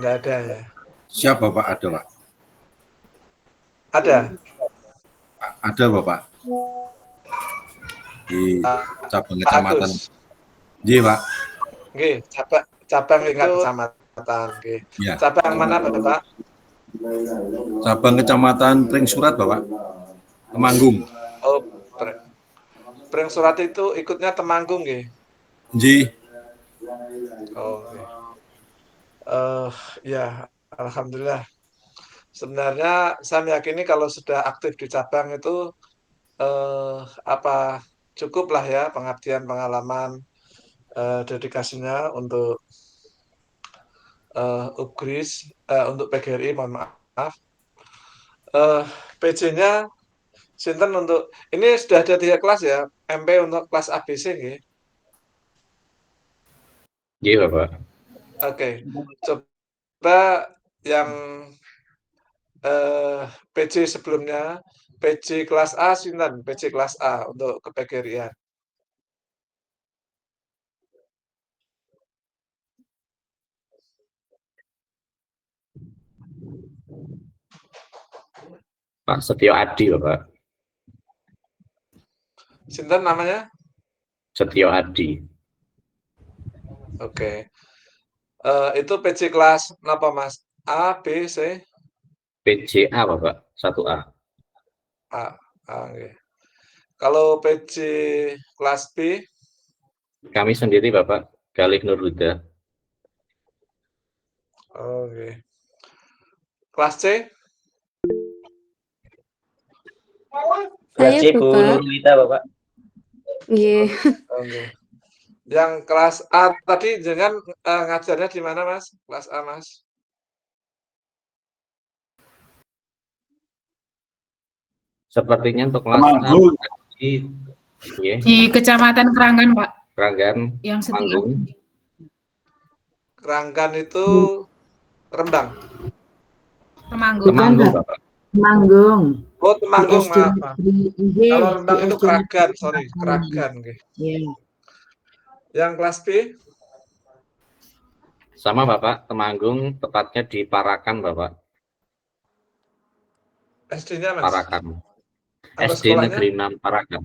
Nggak ada ya? Siap Bapak, ada Pak. Ada. Ada Bapak. Di cabang Pak kecamatan. Agus. Iya Pak. Oke, cabang tingkat kecamatan. Oke. Ya. Cabang mana Bapak? Cabang kecamatan Pring Surat Bapak. Temanggung. Oh, Pring Surat itu ikutnya Temanggung ya? Ji. Oh, oke. Ya, alhamdulillah. Sebenarnya saya meyakini kalau sudah aktif di cabang itu apa cukup lah ya pengabdian pengalaman dedikasinya untuk UGRIS untuk PGRI mohon maaf PJ-nya Sinten untuk ini sudah ada 3 kelas ya MP untuk kelas ABC nggih. Iya Bapak. Oke, coba yang PJ sebelumnya PJ kelas A sinten PJ kelas A untuk ke PGRI-an. Pak Setio Adi Bapak. Sinten namanya? Setio Adi. Oke. Itu PJ kelas apa Mas? A, B, C? PJA Bapak, 1A. A, oke. Kalau PJ kelas B? Kami sendiri Bapak, Galih Nur Huda. Oke. Kelas C? Kelas C Bu Nurulita Bapak. Iya. Oke. Yang kelas A tadi jangan ngajarnya di mana Mas? Kelas A Mas? Sepertinya untuk kelas A di Kecamatan Keranggan Pak. Keranggan, Yang Temanggung. Keranggan itu Rembang. Temanggung Bapak. Temanggung. Oh Temanggung maaf. Kalau Rembang itu Keragan, sorry Keragan. Iya. Yang kelas B? Sama Bapak, Temanggung, tepatnya di Parakan Bapak. SD-nya Mas? Parakan. Apa SD sekolahnya? Negeri 6 Parakan.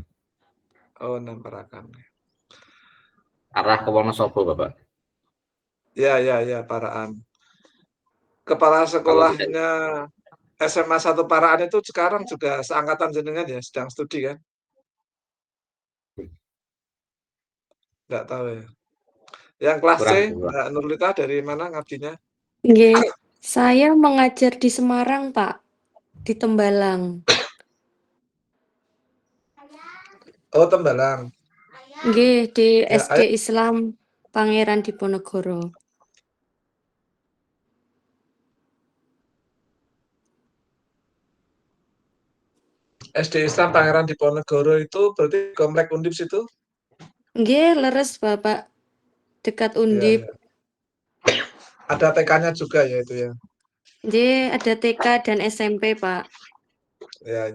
Oh 6 Parakan. Arah ke Wonosobo Bapak. Ya Paraan. Kepala sekolahnya SMA 1 Paraan itu sekarang juga seangkatan jenengan ya, sedang studi kan? Nggak tahu ya. Yang kelas C, Mbak Nurulita dari mana ngabdinya? Nggih, saya mengajar di Semarang, Pak. Di Tembalang. Oh, Tembalang. Nggih, di Ya, SD Islam Pangeran Diponegoro. SD Islam Pangeran Diponegoro itu berarti komplek Undip situ? Nggih, leres Bapak. Dekat Undip. Ya. Ada TK-nya juga ya itu ya? Nggih, ada TK dan SMP, Pak. Ya.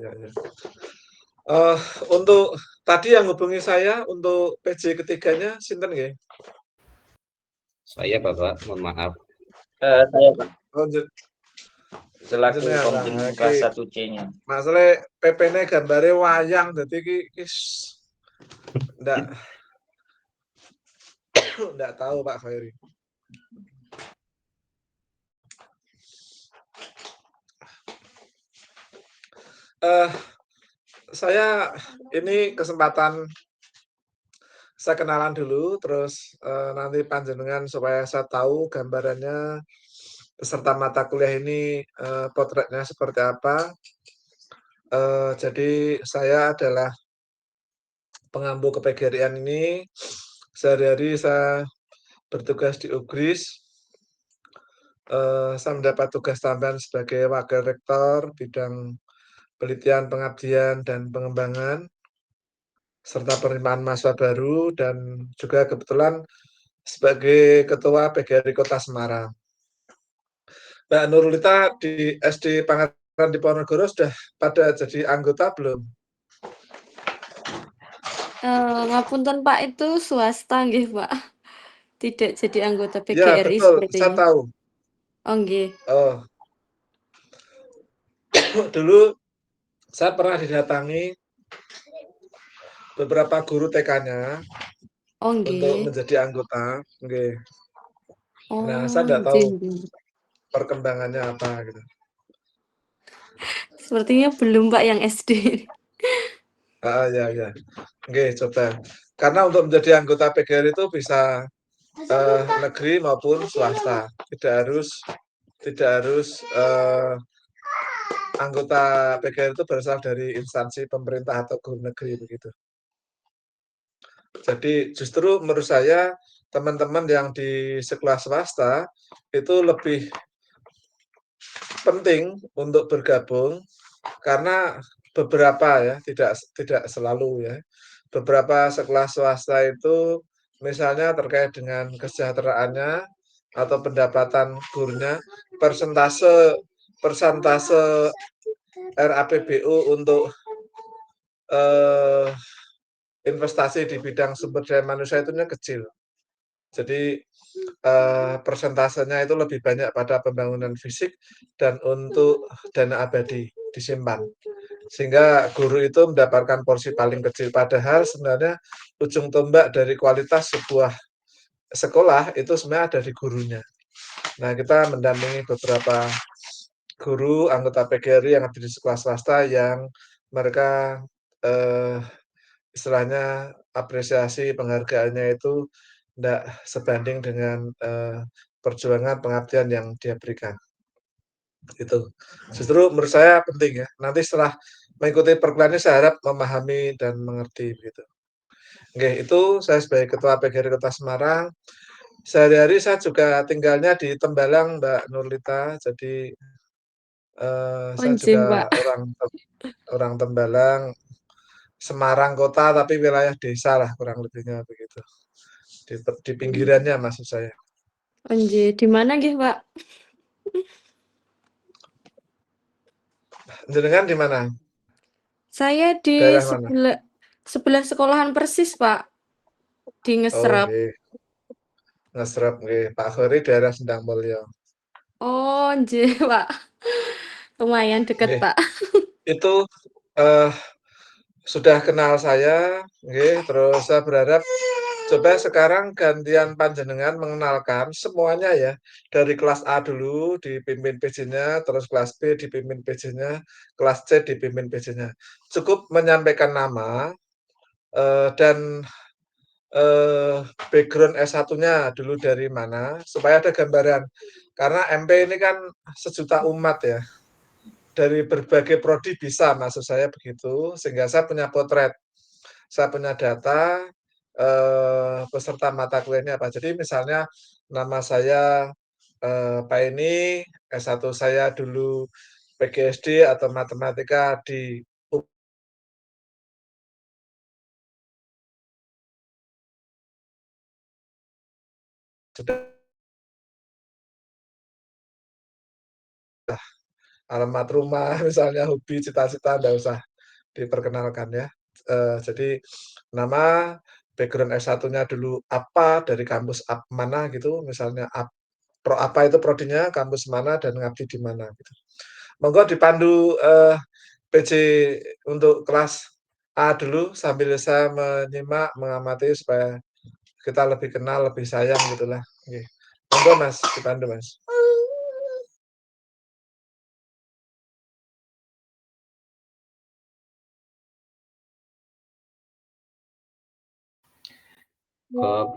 Untuk tadi yang hubungi saya untuk PJ ketiganya sinten nggih? Saya Bapak, mohon maaf. Saya Pak. Oh, Selaku Komjen kelas 1C-nya. Masalah PP-ne gambare wayang dadi iki ndak tahu Pak Khairi. Saya ini kesempatan saya kenalan dulu, terus nanti panjenengan supaya saya tahu gambarannya peserta mata kuliah ini potretnya seperti apa. Jadi saya adalah pengampu ke-PGRI-an ini. Sehari-hari saya bertugas di UGRIS. Saya mendapat tugas tambahan sebagai wakil rektor bidang penelitian, pengabdian, dan pengembangan, serta penerimaan mahasiswa baru, dan juga kebetulan sebagai Ketua PGRI Kota Semarang. Mbak Nurulita di SD Pangeran Diponegoro sudah pada jadi anggota belum? Ngapunten Pak, itu swasta nggih Pak. Tidak jadi anggota Ya PGRI betul, sepertinya. saya tahu. Oh, nggih. Oh, dulu saya pernah didatangi beberapa guru TK-nya Oh, untuk nggih. menjadi anggota. Nggih. Nah, saya Oh, nggak nggih, tahu nggih. perkembangannya apa gitu. Sepertinya belum, Pak, yang SD. Ya, ya. Oke, coba. Karena untuk menjadi anggota PGR itu bisa negeri maupun swasta. Tidak harus anggota PGR itu berasal dari instansi pemerintah atau guru negeri begitu. Jadi justru menurut saya teman-teman yang di sekolah swasta itu lebih penting untuk bergabung karena beberapa ya, tidak selalu ya. Beberapa sekolah swasta itu misalnya terkait dengan kesejahteraannya atau pendapatan gurunya, persentase persentase RAPBU untuk investasi di bidang sumber daya manusia itu kecil. Jadi persentasenya itu lebih banyak pada pembangunan fisik dan untuk dana abadi disimpan. Sehingga guru itu mendapatkan porsi paling kecil. Padahal sebenarnya ujung tombak dari kualitas sebuah sekolah itu sebenarnya ada di gurunya. Nah, kita mendampingi beberapa guru anggota PGRI yang ada di sekolah swasta yang mereka istilahnya apresiasi penghargaannya itu tidak sebanding dengan perjuangan pengabdian yang dia berikan. Itu justru menurut saya penting ya. Nanti setelah mengikuti perkuliahan ini saya harap memahami dan mengerti begitu. Oke, itu saya sebagai Ketua PGRI Kota Semarang. Sehari-hari saya juga tinggalnya di Tembalang, Mbak Nurlita. Jadi Oh, saya nggih, juga Pak. orang Tembalang, Semarang Kota tapi wilayah desa lah kurang lebihnya begitu. Di pinggirannya maksud saya. Oh, nggih. Di mana nggih, Pak? Jenengan di mana? Saya di Daerah mana? sebelah sekolahan persis, Pak. Di Oh, Ngesrep. nggih. Ngesrep nggih. Pak Khori daerah Sendang Mulyo. Oh, nggih, Pak. Lumayan deket, Nggih. Pak. Itu eh, sudah kenal saya, nggih. Terus saya berharap coba sekarang gantian panjenengan mengenalkan semuanya ya. Dari kelas A dulu dipimpin PJ-nya, terus kelas B dipimpin PJ-nya, kelas C dipimpin PJ-nya. Cukup menyampaikan nama dan background S1-nya dulu dari mana, supaya ada gambaran. Karena MP ini kan sejuta umat ya, dari berbagai prodi bisa, maksud saya begitu, sehingga saya punya potret, saya punya data peserta mata kuliahnya apa. Jadi misalnya nama saya Pak ini, S1 saya dulu PGSD atau matematika di sudah alamat rumah, misalnya hobi, cita-cita, enggak usah diperkenalkan ya. Jadi nama, background S1-nya dulu apa, dari kampus mana gitu, misalnya apa itu prodinya, kampus mana, dan ngabdi di mana gitu. Monggo dipandu PJ untuk kelas A dulu sambil saya menyimak, mengamati supaya kita lebih kenal, lebih sayang gitulah. Nggih. Monggo Mas, dipandu Mas.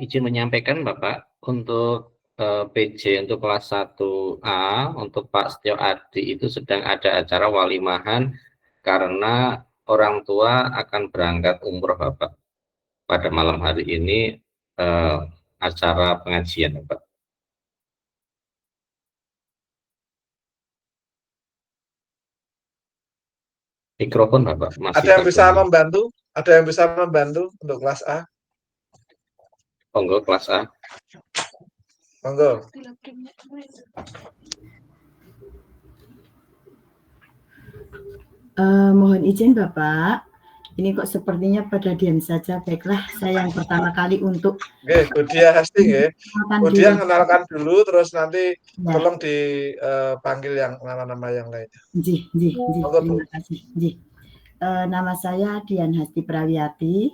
Izin menyampaikan Bapak, untuk PJ untuk kelas 1A, untuk Pak Setio Adi itu sedang ada acara walimahan karena orang tua akan berangkat umroh Bapak. Pada malam hari ini acara pengajian Bapak. Mikrofon Bapak masih Ada yang bisa terbunyi. membantu? Ada yang bisa membantu untuk kelas A? Monggo kelas A. Monggo. Mohon izin Bapak, Ini kok sepertinya pada diam saja. Baiklah, saya yang pertama kali untuk Nggih, Bu Diah Hasti nggih. mengenalkan Bu diri. Diah kenalkan dulu, terus nanti Ya, tolong dipanggil yang nama-nama yang lainnya. Monggo, Bu. terima kasih. Nama saya Dian Hasti Prawiati.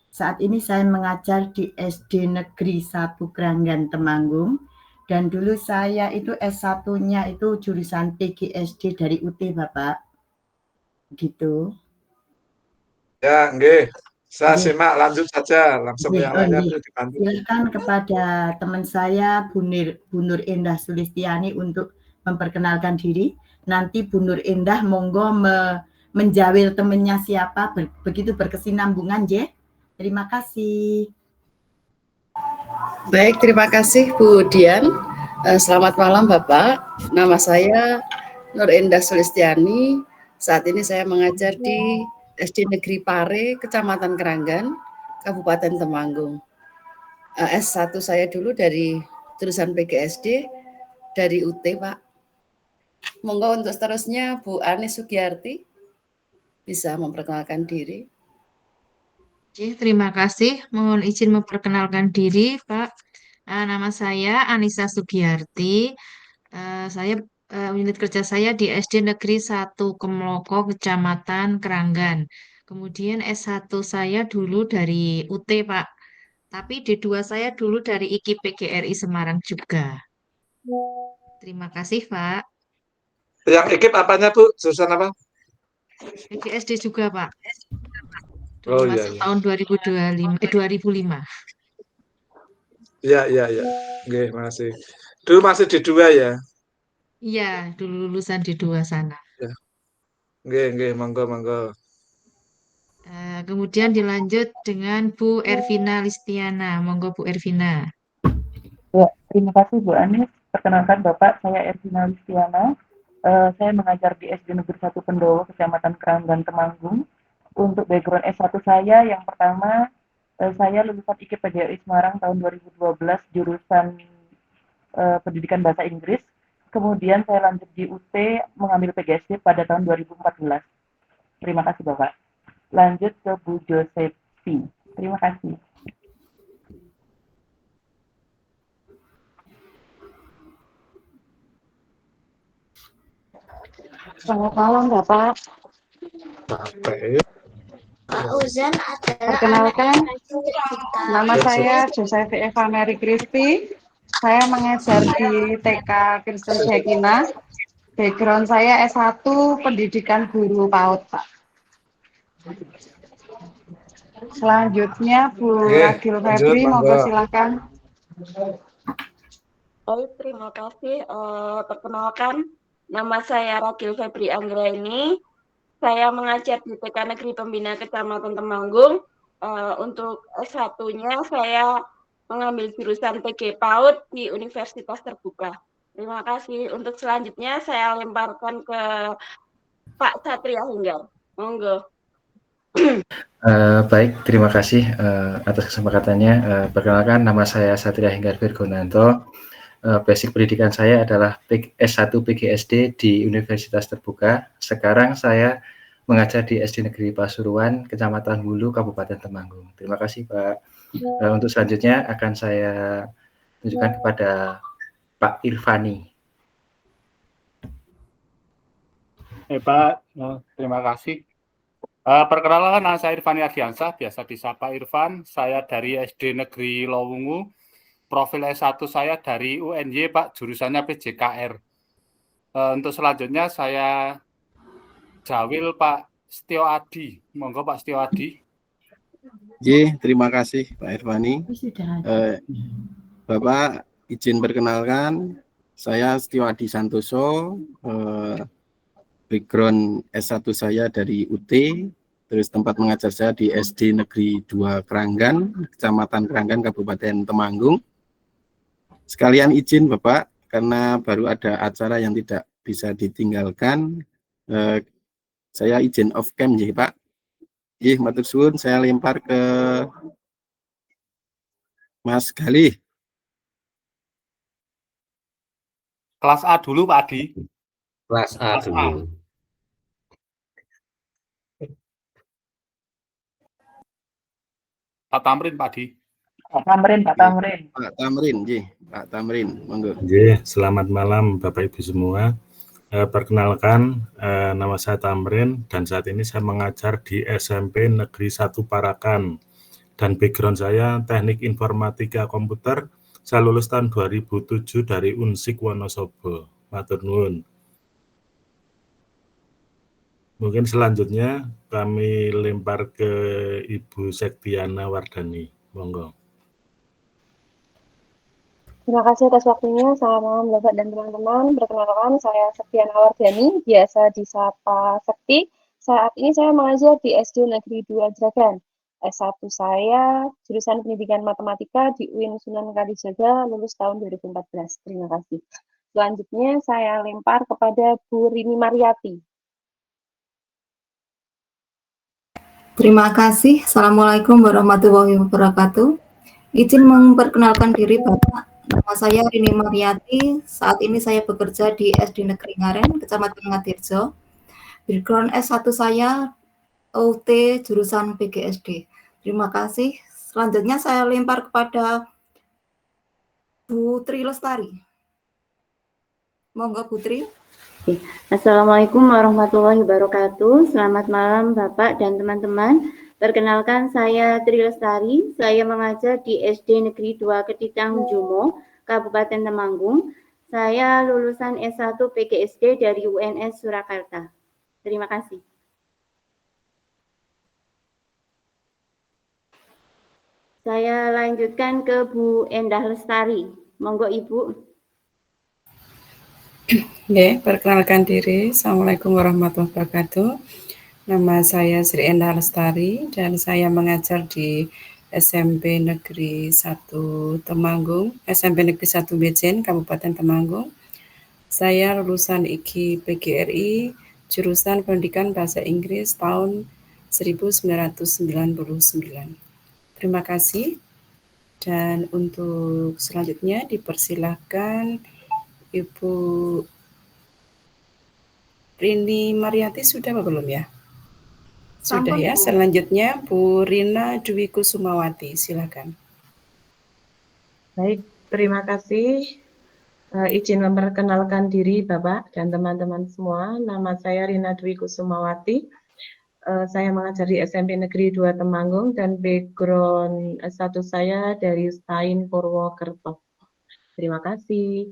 Saat ini saya mengajar di SD Negeri 1 Kranggan Temanggung. Dan dulu saya itu S1-nya itu jurusan PGSD dari UT, Bapak. Gitu. Ya, nggih. Saya Nggih. simak, lanjut saja. Langsung Nggih, yang lainnya nggih. itu dibantu. Silakan kepada teman saya Bu Nur Indah Sulistiani untuk memperkenalkan diri. Nanti Bu Nur Indah monggo menjawil temannya siapa, begitu berkesinambungan, J. Terima kasih. Baik, terima kasih Bu Dian. Selamat malam Bapak. Nama saya Nur Indah Sulistiani. Saat ini saya mengajar di SD Negeri Pare, Kecamatan Kranggan, Kabupaten Temanggung. S1 saya dulu dari jurusan PGSD dari UT, Pak. Monggo untuk seterusnya Bu Ani Sugiyarti bisa memperkenalkan diri. Terima kasih. Mohon izin memperkenalkan diri, Pak. Nama saya Anissa Sugiyarti. Unit kerja saya di SD Negeri 1 Kemloko, Kecamatan Kranggan. Kemudian S1 saya dulu dari UT, Pak. Tapi D2 saya dulu dari IKI PGRI Semarang juga. Terima kasih, Pak. Yang ekip apanya, Bu? Jurusan apa? PGSD juga, Pak. Dulu Oh, iya, masih iya. tahun 2005. Iya. Nggih, masih. Dulu masih di 2 ya? Iya, dulu lulusan D2 sana. Ya. Nggih, monggo. Kemudian dilanjut dengan Bu Ervina Listiana. Monggo Bu Ervina. Ya, terima kasih Bu Anis. Perkenalkan Bapak, saya Ervina Listiana. Saya mengajar di SD Negeri 1 Pendowo, Kecamatan Kranggan, Temanggung. Untuk background S1 saya, yang pertama, saya lulusan IKI PGRI Semarang tahun 2012, jurusan Pendidikan Bahasa Inggris. Kemudian saya lanjut di UT mengambil PGSD pada tahun 2014. Terima kasih Bapak. Lanjut ke Bu Josefi. Terima kasih. Selamat malam, Bapak. Pak Uzan adalah Perkenalkan, nama saya Josefi Eva Mary Christy. Saya mengajar di TK Kristen Sekina. Background saya S1 Pendidikan Guru PAUD, Pak. Selanjutnya Bu Ragil Febri, monggo silakan. Terima kasih. Perkenalkan, nama saya Ragil Febri Anggraini. Saya mengajar di TK Negeri Pembina Kecamatan Temanggung. Untuk S1-nya saya mengambil jurusan PG PAUD di Universitas Terbuka. Terima kasih. Untuk selanjutnya saya lemparkan ke Pak Satria Hinggar. Monggo. Baik, terima kasih atas kesempakatannya. Perkenalkan, nama saya Satria Hinggar Virgonanto. Basic pendidikan saya adalah S1 PGSD di Universitas Terbuka. Sekarang saya mengajar di SD Negeri Pasuruan, Kecamatan Hulu, Kabupaten Temanggung. Terima kasih, Pak. Untuk selanjutnya akan saya tunjukkan kepada Pak Irfani. Pak, terima kasih. Perkenalkan, nama saya Irfani Ardiansah, biasa disapa Irfan. Saya dari SD Negeri Lowungu. Profil S1 saya dari UNY, Pak, jurusannya PJKR. Untuk selanjutnya saya jawil Pak Setio Adi. Monggo Pak Setio Adi. Terima kasih Pak Irfani. Bapak izin perkenalkan, saya Setio Adi Santoso. Background S1 saya dari UT, terus tempat mengajar saya di SD Negeri 2 Kranggan, Kecamatan Kranggan, Kabupaten Temanggung. Sekalian izin Bapak, karena baru ada acara yang tidak bisa ditinggalkan, saya izin off cam ya Pak. Matur suwun, saya lempar ke Mas Galih. Kelas A dulu Pak Adi. Kelas A dulu. Pak Tamrin, Pak Di. Pak Tamrin, Pak Tamrin. Pak Tamrin, nggih, Pak Tamrin, monggo. Nggih, selamat malam Bapak Ibu semua. Perkenalkan, nama saya Tamrin dan saat ini saya mengajar di SMP Negeri 1 Parakan. Dan background saya Teknik Informatika Komputer. Saya lulus tahun 2007 dari Unsik Wonosobo. Matur nuwun. Mungkin selanjutnya kami lempar ke Ibu Sektiana Wardani. Monggo. Terima kasih atas waktunya. Selamat malam Bapak dan teman-teman. Perkenalkan, saya Sektiana Wardani, biasa disapa Sekti. Saat ini saya mengajar di SD Negeri 2 Jragan. S1 saya jurusan Pendidikan Matematika di UIN Sunan Kalijaga, lulus tahun 2014. Terima kasih. Selanjutnya saya lempar kepada Bu Rini Mariati. Terima kasih. Assalamualaikum warahmatullahi wabarakatuh. Izin memperkenalkan diri Bapak. Nama saya Rini Mariati. Saat ini saya bekerja di SD Negeri Ngaren, Kecamatan Ngatirjo. Background S1 saya OT jurusan PGSD. Terima kasih. Selanjutnya saya lempar kepada Bu Tri Lestari. Monggo Bu Tri. Assalamualaikum warahmatullahi wabarakatuh. Selamat malam Bapak dan teman-teman. Perkenalkan, saya Tri Lestari. Saya mengajar di SD Negeri 2 Ketitang Jumo, Kabupaten Temanggung. Saya lulusan S1 PGSD dari UNS Surakarta. Terima kasih. Saya lanjutkan ke Bu Endah Lestari. Monggo Ibu. Oke, perkenalkan diri. Assalamualaikum warahmatullahi wabarakatuh. Nama saya Sri Endah Lestari dan saya mengajar di SMP Negeri 1 Temanggung, SMP Negeri 1 Bejen, Kabupaten Temanggung. Saya lulusan IKI PGRI, jurusan Pendidikan Bahasa Inggris tahun 1999. Terima kasih. Dan untuk selanjutnya dipersilahkan Ibu Rini Mariati sudah apa belum ya? Sudah ya. Selanjutnya Bu Rina Dwi Kusumawati, silakan. Baik, terima kasih. Izin memperkenalkan diri Bapak dan teman-teman semua. Nama saya Rina Dwi Kusumawati. Saya mengajar di SMP Negeri 2 Temanggung dan background S1 saya dari Stain Purwokerto. Terima kasih.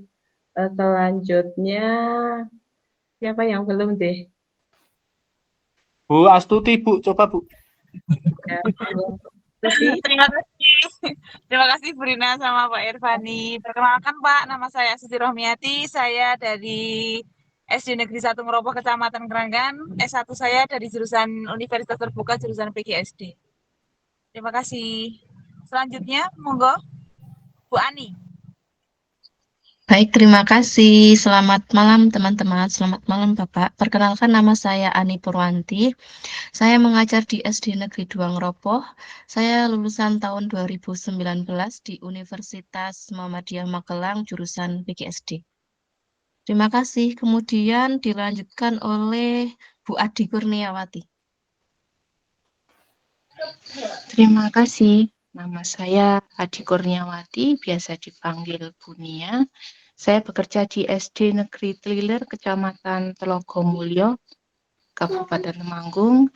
Selanjutnya siapa yang belum deh? Bu Astuti, Bu, coba Bu. Ya, Terima kasih. Terima kasih Bu Rina sama Pak Irvani. Perkenalkan Pak, nama saya Siti Rohmiati. Saya dari SD Negeri 1 Ngeroboh, Kecamatan Keranggan. S1 saya dari jurusan Universitas Terbuka, jurusan PGSD. Terima kasih. Selanjutnya, monggo Bu Ani. Baik, terima kasih. Selamat malam teman-teman, selamat malam Bapak. Perkenalkan, nama saya Ani Purwanti. Saya mengajar di SD Negeri 2 Ngeroboh. Saya lulusan tahun 2019 di Universitas Muhammadiyah Magelang, jurusan PGSD. Terima kasih. Kemudian dilanjutkan oleh Bu Adi Kurniawati. Terima kasih. Nama saya Adi Kurniawati, biasa dipanggil Bunia. Saya bekerja di SD Negeri Tlilir, Kecamatan Telogomulyo, Kabupaten Temanggung.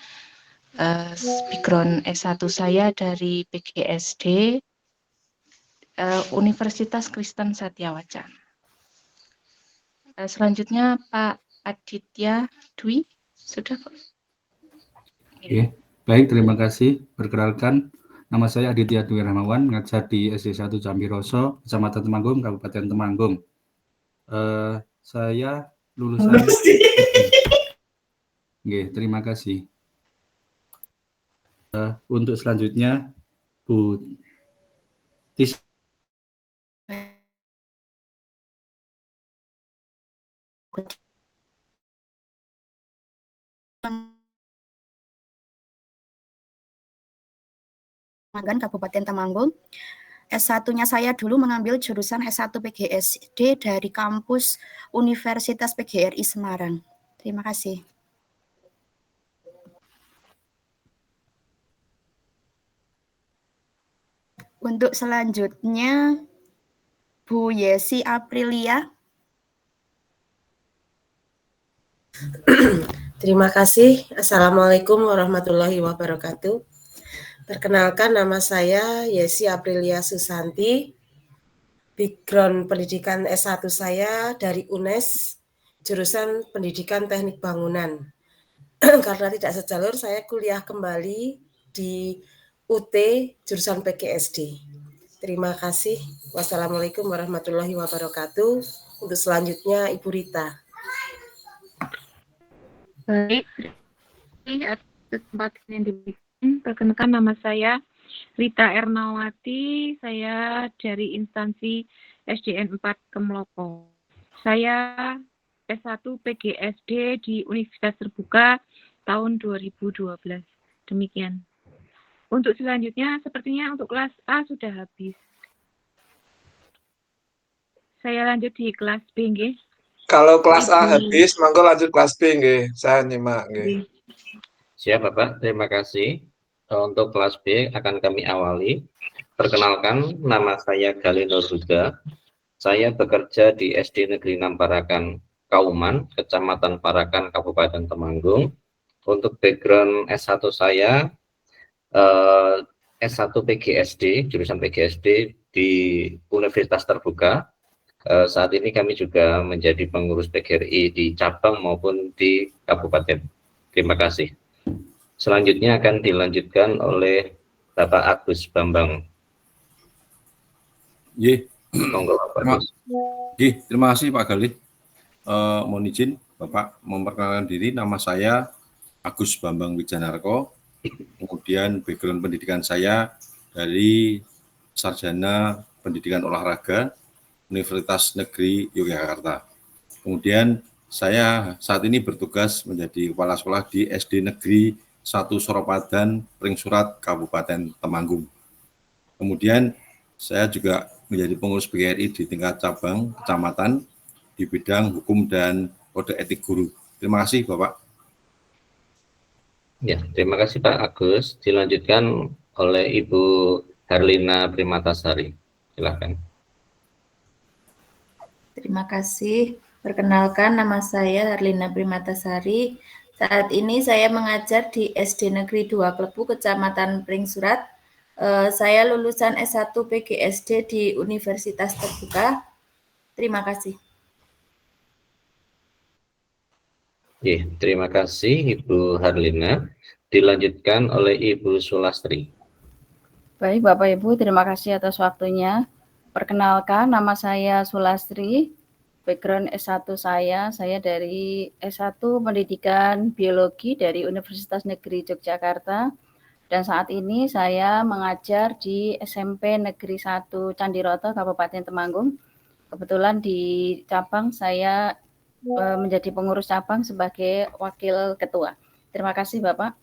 Background S1 saya dari PGSD, Universitas Kristen Satyawacana. Selanjutnya Pak Aditya Dwi, sudah Pak? Oke, baik, terima kasih. Perkenalkan, nama saya Aditya Dwi Rahmawan, mengajar di SD 1 Campiroso, Kecamatan Temanggung, Kabupaten Temanggung. Saya lulusan. Oke, terima kasih. Untuk selanjutnya, Bu Tis. Kabupaten Temanggung. S1-nya saya dulu mengambil jurusan S1 PGSD dari kampus Universitas PGRI Semarang. Terima kasih. Untuk selanjutnya Bu Yesi Aprilia. Terima kasih. Assalamualaikum warahmatullahi wabarakatuh. Perkenalkan, nama saya Yesi Aprilia Susanti. Background pendidikan S1 saya dari UNES, jurusan Pendidikan Teknik Bangunan. Karena tidak sejalur, saya kuliah kembali di UT, jurusan PGSD. Terima kasih. Wassalamualaikum warahmatullahi wabarakatuh. Untuk selanjutnya, Ibu Rita. Baik, atas kesempatan yang diberikan, perkenalkan nama saya Rita Ernawati, saya dari instansi SDN 4 Kemloko. Saya S1 PGSD di Universitas Terbuka tahun 2012. Demikian. Untuk selanjutnya, sepertinya untuk kelas A sudah habis. Saya lanjut di kelas B, nggih. Kalau kelas A habis, monggo lanjut kelas B, nggih. Saya nyimak, nggih. Siap, Bapak. Terima kasih. Untuk kelas B akan kami awali. Perkenalkan, nama saya Galino Ruda. Saya bekerja di SD Negeri 6 Parakan, Kauman, Kecamatan Parakan, Kabupaten Temanggung. Untuk background S1 saya, S1 PGSD, jurusan PGSD di Universitas Terbuka. Saat ini kami juga menjadi pengurus PGRI di cabang maupun di kabupaten. Terima kasih. Selanjutnya akan dilanjutkan oleh Bapak Agus Bambang. Monggo Bapak Agus. Terima kasih Pak Galih. Mohon izin Bapak memperkenalkan diri. Nama saya Agus Bambang Wijanarko. Kemudian background pendidikan saya dari Sarjana Pendidikan Olahraga Universitas Negeri Yogyakarta. Kemudian saya saat ini bertugas menjadi kepala sekolah di SD Negeri 1 Soropadan, Pringsurat, Kabupaten Temanggung. Kemudian saya juga menjadi pengurus PGRI di tingkat cabang, kecamatan, di bidang hukum dan kode etik guru. Terima kasih Bapak. Ya, terima kasih Pak Agus. Dilanjutkan oleh Ibu Herlina Primatasari. Silakan. Terima kasih. Perkenalkan, nama saya Herlina Primatasari. Saat ini saya mengajar di SD Negeri 2 Klepu, Kecamatan Pringsurat. Saya lulusan S1 PGSD di Universitas Terbuka. Terima kasih. Terima kasih Ibu Herlina. Dilanjutkan oleh Ibu Sulastri. Baik Bapak Ibu, terima kasih atas waktunya. Perkenalkan, nama saya Sulastri. Background S1 saya dari S1 Pendidikan Biologi dari Universitas Negeri Yogyakarta. Dan saat ini saya mengajar di SMP Negeri 1 Candiroto, Kabupaten Temanggung. Kebetulan di cabang saya menjadi pengurus cabang sebagai wakil ketua. Terima kasih Bapak.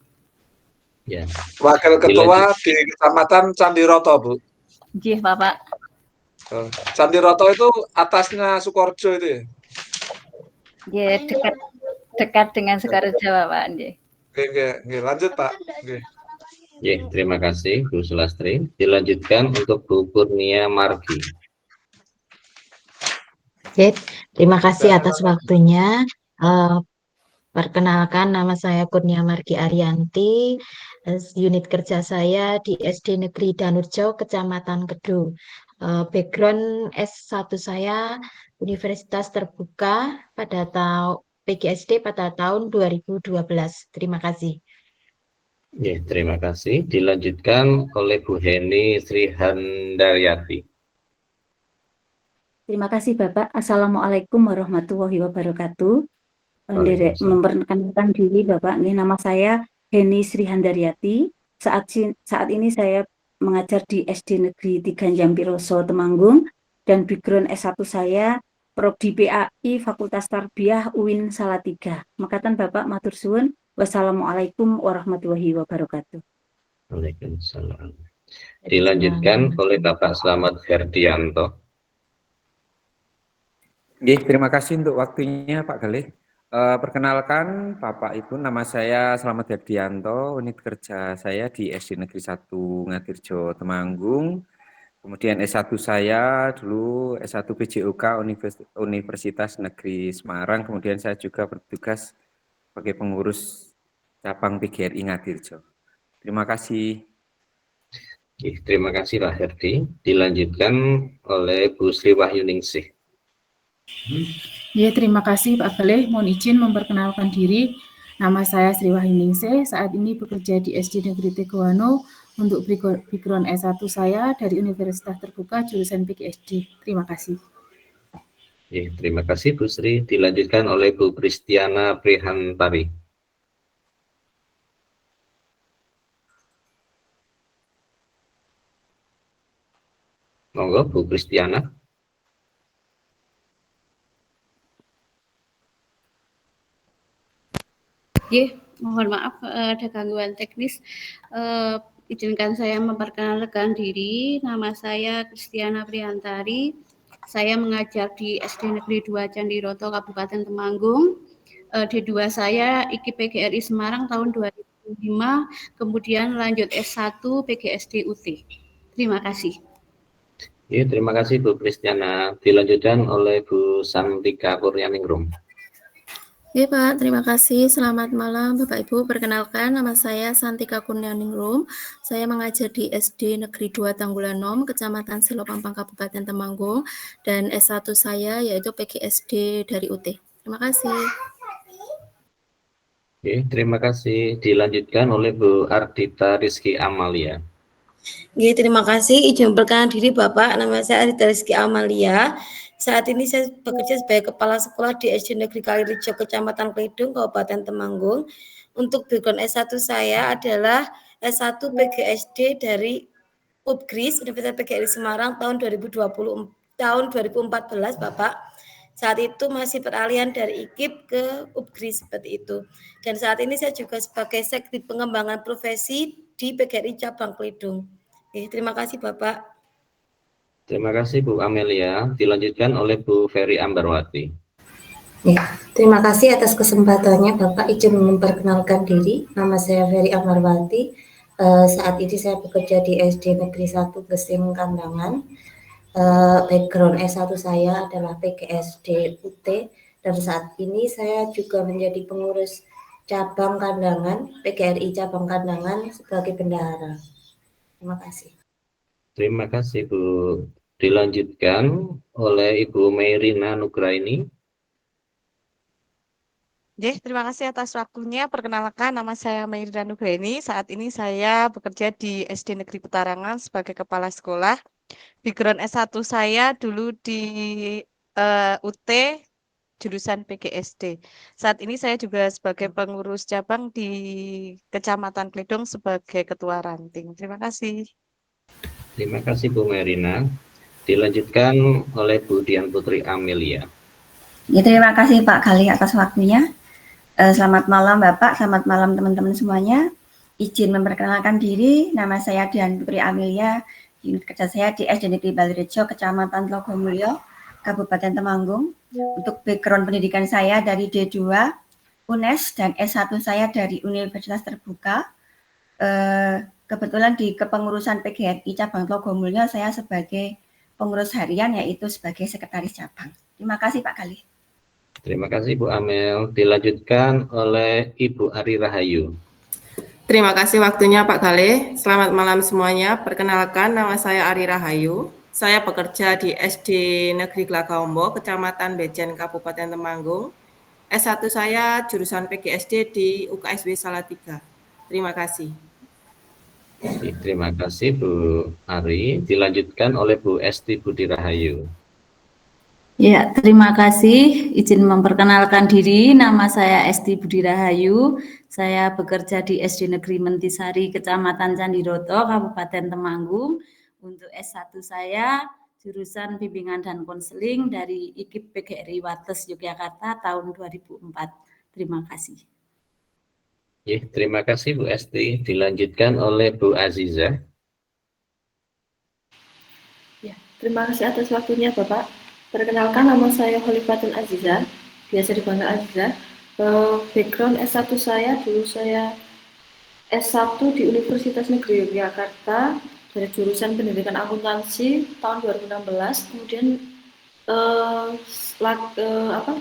Ya. Wakil ketua di Kecamatan Candiroto, Bu. Jih Bapak. Candiroto itu atasnya Sukorejo itu ya? Ya, dekat dengan Sukorejo Bapak. Oke, lanjut Pak. Terima kasih Bu Sulastri. Dilanjutkan untuk Bu Kurnia Margi. Terima kasih atas waktunya. Perkenalkan, nama saya Kurnia Margi Arianti. Unit kerja saya di SD Negeri Danurjo, Kecamatan Kedo. Background S1 saya Universitas Terbuka pada tahun PGSD pada tahun 2012. Terima kasih. Terima kasih. Dilanjutkan oleh Bu Heni Sri Handaryati. Terima kasih Bapak. Assalamualaikum warahmatullahi wabarakatuh. Memperkenalkan diri Bapak, ini nama saya Heni Sri Handaryati. Saat ini saya mengajar di SD Negeri 3 Jampiroso, Temanggung, dan background S1 saya Prodi PAI Fakultas Tarbiyah UIN Salatiga. Makatan Bapak matur suwun. Wassalamualaikum warahmatullahi wabarakatuh. Waalaikumsalam. Dilanjutkan oleh Bapak Slamet Ferdianto. Terima kasih untuk waktunya Pak Galih. Perkenalkan Bapak Ibu, nama saya Slamet Ferdianto, unit kerja saya di SD Negeri 1 Ngatirjo Temanggung. Kemudian S1 saya dulu S1 PJUK Universitas Negeri Semarang, kemudian saya juga bertugas sebagai pengurus cabang PGRI Ngadirjo. Terima kasih. Terima kasih Pak Herdi. Dilanjutkan oleh Bu Sri Wahyuningsih. Ya, terima kasih Pak Baleh. Mohon izin memperkenalkan diri. Nama saya Sri Wahyuningsih. Saat ini bekerja di SD Negeri Teguano. Untuk background S1 saya dari Universitas Terbuka jurusan PGSD. Terima kasih. Terima kasih Bu Sri. Dilanjutkan oleh Bu Kristiana Prihantari. Monggo Bu Kristiana. Mohon maaf ada gangguan teknis. Izinkan saya memperkenalkan diri. Nama saya Kristiana Prihantari. Saya mengajar di SD Negeri 2 Candiroto, Kabupaten Temanggung. D2 saya IKIP PGRI Semarang tahun 2005, kemudian lanjut S1 PGSD UT. Terima kasih. Terima kasih Bu Kristiana. Dilanjutkan oleh Bu Santika Kurnianingrum. Pak, terima kasih. Selamat malam Bapak Ibu. Perkenalkan, nama saya Santika Kurnianingrum. Saya mengajar di SD Negeri 2 Tanggulanom, Kecamatan Silopampang, Kabupaten Temanggung, dan S1 saya yaitu PGSD dari UT. Terima kasih. Terima kasih. Dilanjutkan oleh Bu Ardita Rizky Amalia. Terima kasih. Izin memperkenalkan diri Bapak. Nama saya Ardita Rizky Amalia. Saat ini saya bekerja sebagai kepala sekolah di SD Negeri Kalirejo, Kecamatan Klidung, Kabupaten Temanggung. Untuk background S1 saya adalah S1 PGSD dari UPGRIS, Universitas PGRI Semarang tahun 2014 Bapak. Saat itu masih peralihan dari IKIP ke UPGRIS seperti itu. Dan saat ini saya juga sebagai Sekdi Pengembangan Profesi di PGRI Cabang Klidung. Terima kasih Bapak. Terima kasih Bu Amelia. Dilanjutkan oleh Bu Ferry Ambarwati. Terima kasih atas kesempatannya Bapak. Izin memperkenalkan diri. Nama saya Ferry Ambarwati. Saat ini saya bekerja di SD Negeri 1 Gesing Kandangan. Background S1 saya adalah PGSD UT, dan saat ini saya juga menjadi pengurus cabang Kandangan, PGRI cabang Kandangan sebagai bendahara. Terima kasih. Terima kasih Bu. Dilanjutkan oleh Ibu Meirina Nugraini. Terima kasih atas waktunya. Perkenalkan, nama saya Meirina Nugraini. Saat ini saya bekerja di SD Negeri Petarangan sebagai kepala sekolah. Background S1 saya dulu di UT jurusan PGSD. Saat ini saya juga sebagai pengurus cabang di Kecamatan Klidung sebagai ketua ranting. Terima kasih. Terima kasih Bu Meirina. Dilanjutkan oleh Bu Dian Putri Amelia. Terima kasih Pak Gali atas waktunya. Selamat malam Bapak, selamat malam teman-teman semuanya. Izin memperkenalkan diri, nama saya Dian Putri Amelia. Unit kerja saya di SD Negeri Balirejo, Kecamatan Tlogomulyo, Kabupaten Temanggung. Untuk background pendidikan saya dari D2, UNES, dan S1 saya dari Universitas Terbuka. Kebetulan di kepengurusan PGRI cabang Tlogomulyo saya sebagai pengurus harian, yaitu sebagai sekretaris cabang. Terima kasih Pak Gali. Terima kasih Bu Amel. Dilanjutkan oleh Ibu Ari Rahayu. Terima kasih waktunya Pak Gali. Selamat malam semuanya. Perkenalkan, nama saya Ari Rahayu. Saya bekerja di SD Negeri Glagaombo, Kecamatan Bejen, Kabupaten Temanggung. S1 saya jurusan PGSD di UKSW Salatiga. Terima kasih. Terima kasih Bu Ari. Dilanjutkan oleh Bu Esti Budi Rahayu. Terima kasih. Izin memperkenalkan diri. Nama saya Esti Budi Rahayu. Saya bekerja di SD Negeri Mentisari, Kecamatan Candiroto, Kabupaten Temanggung. Untuk S1 saya jurusan Bimbingan dan Konseling dari IKIP PGRI Wates Yogyakarta tahun 2004. Terima kasih. Terima kasih Bu Esti. Dilanjutkan oleh Bu Aziza. Terima kasih atas waktunya Bapak. Perkenalkan, nama saya Khalifatul Aziza, biasa dipanggil Aziza. Background S1 saya, dulu saya S1 di Universitas Negeri Yogyakarta, dari jurusan Pendidikan Akuntansi tahun 2016, kemudian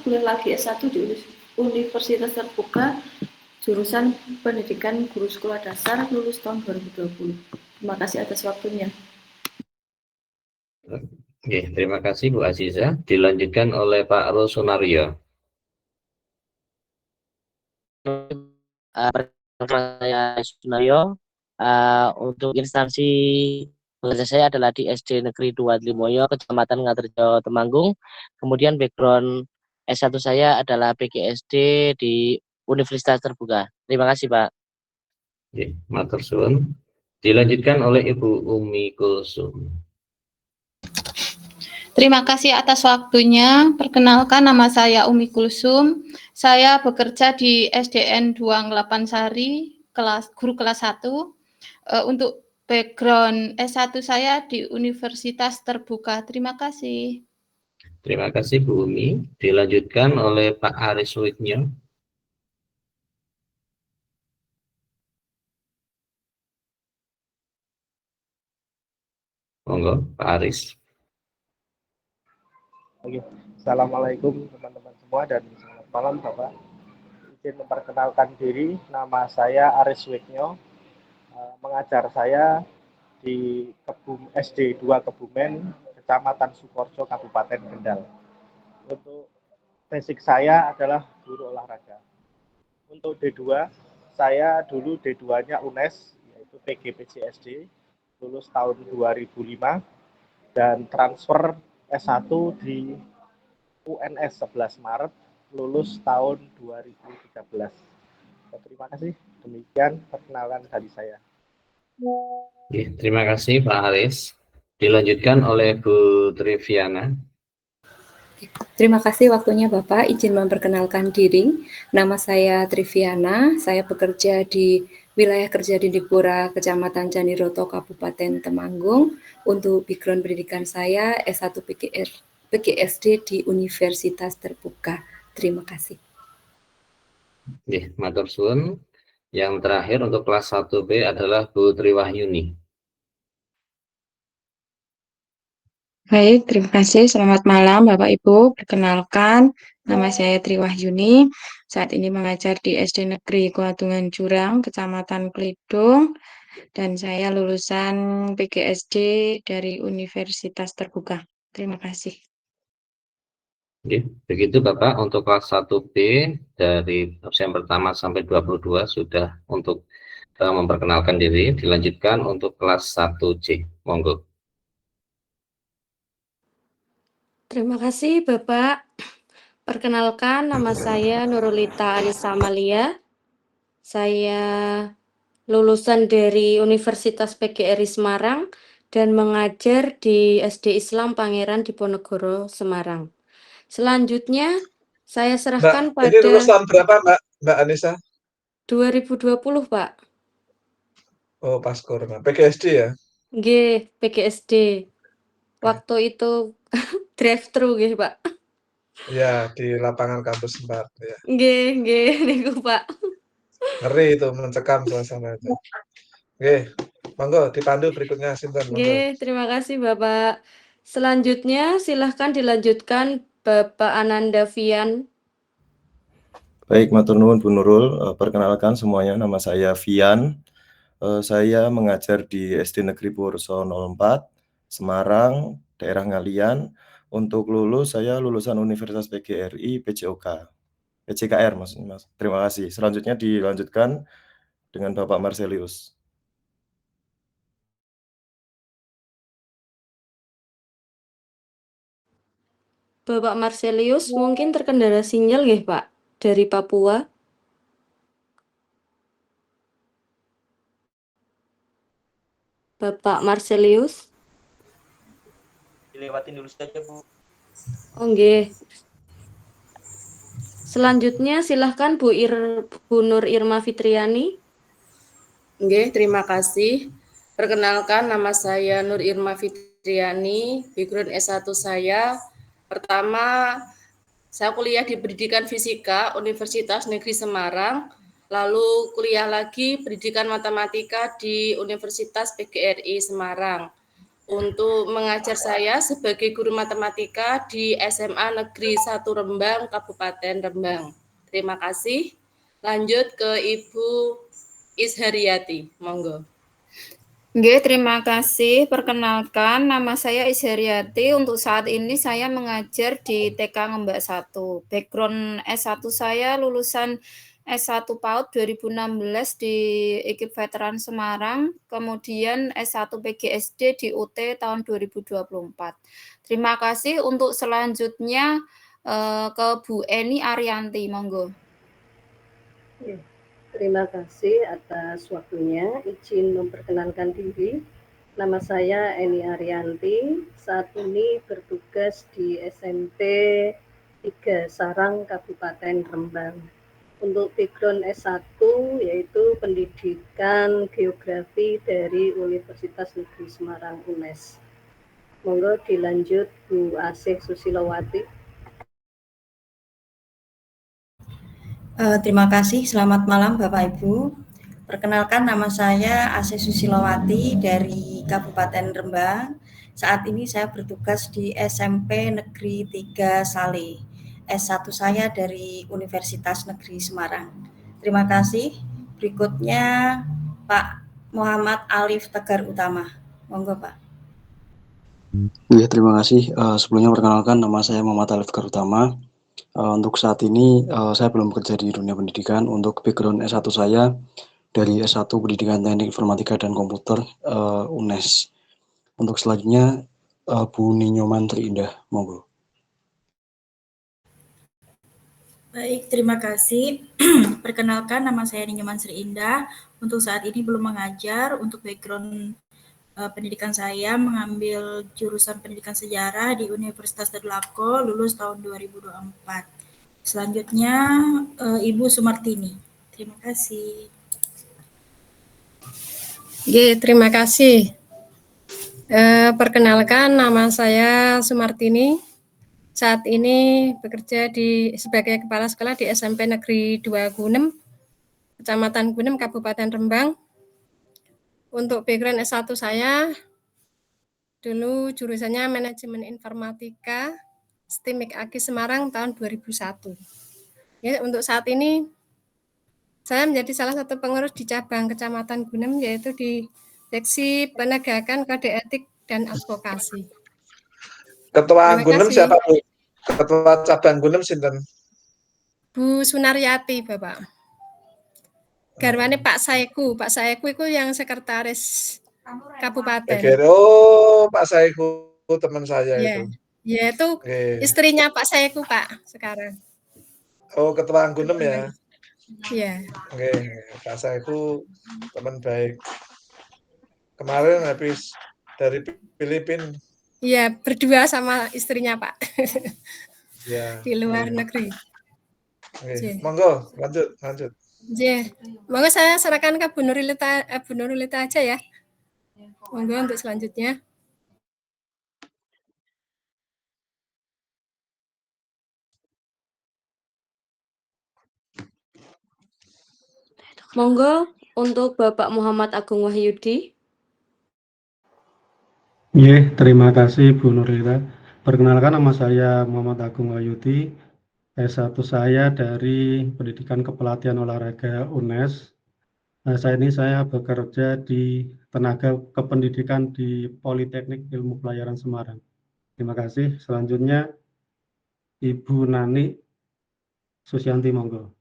kuliah lagi S1 di Universitas Terbuka jurusan Pendidikan Guru Sekolah Dasar, lulus tahun 2020. Terima kasih atas waktunya. Oke, terima kasih Bu Aziza. Dilanjutkan oleh Pak Rosunario. Saya Sunario, untuk instansi belajar saya adalah di SD Negeri 2 Limoyo, Kecamatan Ngaterjo, Temanggung. Kemudian background S1 saya adalah PGSD di Universitas Terbuka. Terima kasih, Pak. Oke, matur suwun. Dilanjutkan oleh Ibu Umi Kulsum. Terima kasih atas waktunya. Perkenalkan, nama saya Umi Kulsum. Saya bekerja di SDN 2 Ngelapan Sari, guru kelas 1. Untuk background S1 saya di Universitas Terbuka. Terima kasih. Terima kasih Bu Umi. Dilanjutkan oleh Pak Aris Witnyo. Monggo, Pak Aris. Oke. Assalamualaikum teman-teman semua dan selamat malam Bapak. Izin memperkenalkan diri, nama saya Aris Witnyo. Mengajar saya di SD 2 Kebumen, Kecamatan Sukorejo, Kabupaten Kendal. Untuk basic saya adalah guru olahraga. Untuk D2, saya dulu D2-nya UNES, yaitu PGPJSD, lulus tahun 2005, dan transfer S1 di UNS 11 Maret, lulus tahun 2013. Terima kasih. Demikian perkenalan dari saya. Oke, terima kasih Pak Aris. Dilanjutkan oleh Bu Triviana. Terima kasih waktunya Bapak. Izin memperkenalkan diri. Nama saya Triviana. Saya bekerja di wilayah kerja di Dipura, Kecamatan Caniroto, Kabupaten Temanggung. Untuk background pendidikan saya S1 PGSD di Universitas Terbuka. Terima kasih. Oke, matur suwun. Yang terakhir untuk kelas 1B adalah Bu Triwahyuni. Baik, terima kasih. Selamat malam Bapak Ibu. Perkenalkan, nama saya Triwahyuni. Saat ini mengajar di SD Negeri Kuadungan Jurang, Kecamatan Klidung. Dan saya lulusan PGSD dari Universitas Terbuka. Terima kasih. Oke, begitu Bapak untuk kelas 1B dari absen pertama sampai 22 sudah untuk memperkenalkan diri. Dilanjutkan untuk kelas 1C. Monggo. Terima kasih Bapak. Perkenalkan, nama saya Nurulita Anissa Amalia. Saya lulusan dari Universitas PGRI Semarang dan mengajar di SD Islam Pangeran Diponegoro, Semarang. Selanjutnya, saya serahkan Mbak, ini lulusan berapa Mbak Anissa? 2020, Pak. Oh, pas corona. PGSD ya? G, PGSD. Waktu itu drive-thru gitu, Pak. Ya, di lapangan kampus 4 ya. G, niku, Pak. Ngeri itu, mencekam suasananya. Oke, monggo dipandu berikutnya Sinten, monggo. Terima kasih Bapak. Selanjutnya silahkan dilanjutkan Bapak Ananda Vian. Baik, matur nuwun Bu Nurul. Perkenalkan semuanya, nama saya Vian. Saya mengajar di SD Negeri Purworejo 04, Semarang, daerah Ngalian. Untuk lulus, saya lulusan Universitas PGRI, PJKR maksudnya Mas. Terima kasih. Selanjutnya dilanjutkan dengan Bapak Marcelius. Bapak Marcelius mungkin terkendala sinyal nggih, Pak, dari Papua. Bapak Marcelius. Dilewatin dulu saja, Bu. Oh, nggih. Selanjutnya silahkan Bu Nur Irma Fitriani. Nggih, terima kasih. Perkenalkan, nama saya Nur Irma Fitriani. Background S1 saya, pertama, saya kuliah di Pendidikan Fisika Universitas Negeri Semarang. lalu kuliah lagi pendidikan matematika di Universitas PGRI Semarang. Untuk mengajar saya sebagai guru matematika di SMA Negeri 1 Rembang, Kabupaten Rembang. Terima kasih. Lanjut ke Ibu Ishariati, monggo. Nggih, terima kasih. Perkenalkan, nama saya Ishariati. Untuk saat ini saya mengajar di TK Ngembak 1. Background S1 saya lulusan S1 PAUD 2016 di IKIP Veteran Semarang, kemudian S1 PGSD di UT tahun 2024. Terima kasih. Untuk selanjutnya ke Bu Eni Arianti, monggo. Terima kasih atas waktunya. Izin memperkenalkan diri. Nama saya Eni Arianti. Saat ini bertugas di SMP 3 Sarang, Kabupaten Rembang. Untuk background S1 yaitu pendidikan geografi dari Universitas Negeri Semarang UNES. Monggo dilanjut Bu Asih Susilowati. Terima kasih, selamat malam Bapak Ibu. Perkenalkan, nama saya Asih Susilowati dari Kabupaten Rembang. Saat ini saya bertugas di SMP Negeri 3 Saleh. S1 saya dari Universitas Negeri Semarang. Terima kasih. Berikutnya Pak Muhammad Alif Tegar Utama. Monggo Pak. Ya, terima kasih. Sebelumnya perkenalkan, nama saya Muhammad Alif Tegar Utama. Untuk saat ini saya belum bekerja di dunia pendidikan. Untuk background S1 saya dari S1 Pendidikan Teknik Informatika dan Komputer UNES. Untuk selanjutnya Bu Ninyoman Triindah, monggo. Baik, terima kasih. Perkenalkan, nama saya Ninyoman Sri Indah. Untuk saat ini belum mengajar. Untuk background pendidikan saya mengambil jurusan pendidikan sejarah di Universitas Tadulako, lulus tahun 2024. Selanjutnya Ibu Sumartini. Terima kasih. Terima kasih. Perkenalkan, nama saya Sumartini. Saat ini bekerja sebagai kepala sekolah di SMP Negeri 2 Gunem, Kecamatan Gunem, Kabupaten Rembang. Untuk background S1 saya, dulu jurusannya Manajemen Informatika, STIMIK AG Semarang tahun 2001. Ya, untuk saat ini, saya menjadi salah satu pengurus di cabang Kecamatan Gunem, yaitu di Seksi Penegakan Kode Etik dan Advokasi. Ketua Gunem siapa, Bu? Ketua cabang Gunem sinten? Bu Sunaryati, Bapak. Garwane Pak Saiku. Pak Saiku itu yang sekretaris kabupaten. Oh, Pak Saiku teman saya ya. itu. Ya, itu istrinya Pak Saiku, Pak, sekarang. Oh, Ketua Gunem ya? Iya. Oke, Pak Saiku teman baik. Kemarin habis dari Filipina. Iya, berdua sama istrinya, Pak. Ya. Di luar negeri. Monggo, lanjut. Monggo saya serahkan ke Bu Nurulita aja ya. Monggo untuk selanjutnya. Monggo untuk Bapak Muhammad Agung Wahyudi. Terima kasih Bu Nurlita. Perkenalkan, nama saya Muhammad Agung Wahyudi. S1 saya dari Pendidikan Kepelatihan Olahraga UNES. Saat ini saya bekerja di tenaga kependidikan di Politeknik Ilmu Pelayaran Semarang. Terima kasih. Selanjutnya Ibu Nani Susianti, monggo.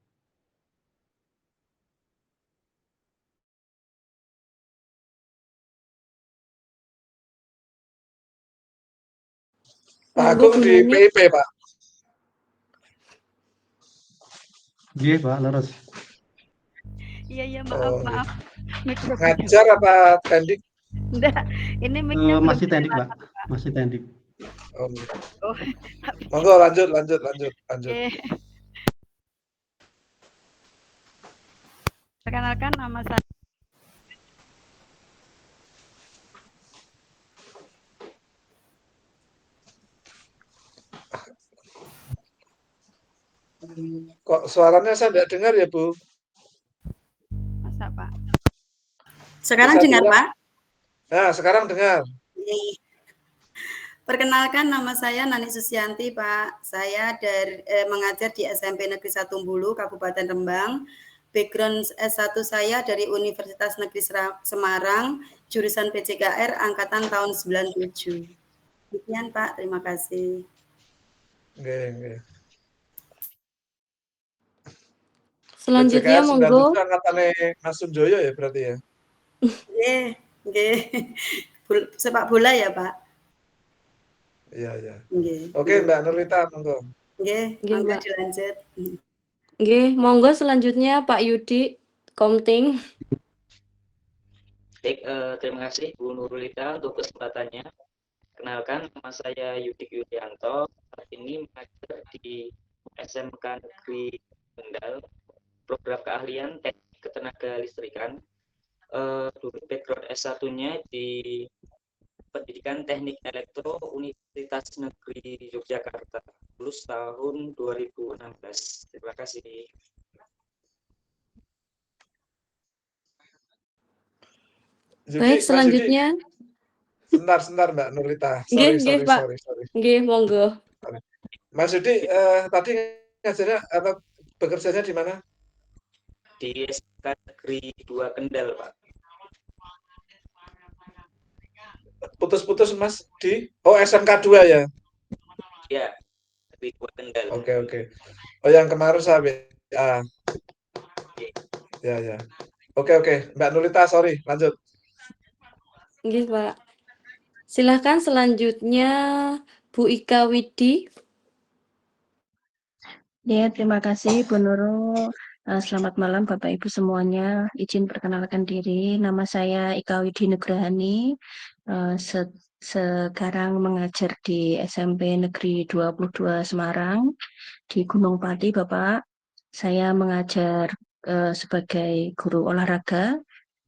Pak Agung di PIP, Pak. Iya, Pak, leres. Iya, maaf. Ngajar apa tendik? Enggak, ini mic-nya Masih tendik, Pak. Masih tendik. Oh. Monggo lanjut. Perkenalkan, nama saya Kok suaranya saya tidak dengar ya, Bu? Sekarang Bisa dengar, diulang? Pak? Nah, sekarang dengar. Perkenalkan, nama saya Nani Susianti, Pak. Saya mengajar di SMP Negeri 1 Bulu, Kabupaten Rembang. Background S1 saya dari Universitas Negeri Semarang, jurusan PCKR angkatan tahun 97. Demikian, Pak. Terima kasih. Nggih. Selanjutnya PCKR monggo. 97 angkatane Mas Sunjoyo ya berarti ya? Nggih. Sepak bola ya, Pak? Iya. Nggih. Oke, Mbak Nurlita, monggo. Nggih, Nggih, monggo Mbak. dilanjut. Nggih, monggo selanjutnya Pak Yudi Komting. Baik, terima kasih Bu Nurlita untuk kesempatannya. Kenalkan, nama saya Yudik Yudianto. Saat ini mengajar di SMK Negeri Kendal, program keahlian teknik ketenaga listrikan. Dulu background S1-nya di Pendidikan Teknik Elektro Universitas Negeri Yogyakarta, lulus tahun 2016. Terima kasih. Baik, selanjutnya. Sebentar Mbak Nurlita. Nggih, Pak. Sorry. Nggih, monggo. Mas Yudi, tadi ngajarnya atau bekerjanya di mana? Di SMK Negeri 2 Kendal, Pak. Putus-putus Mas di SMK 2 ya? Ya, Negeri 2 Kendal. Oke. Oh, yang kemarin saya WA. Ya. Oke. Mbak Nurlita, sorry, lanjut. Nggih, Pak. Silakan selanjutnya Bu Ika Widi. Ya, terima kasih Bu Nurul. Selamat malam Bapak Ibu semuanya. Izin perkenalkan diri, nama saya Ika Widi Nugrahani. Sekarang mengajar di SMP Negeri 22 Semarang di Gunung Pati, Bapak. Saya mengajar sebagai guru olahraga.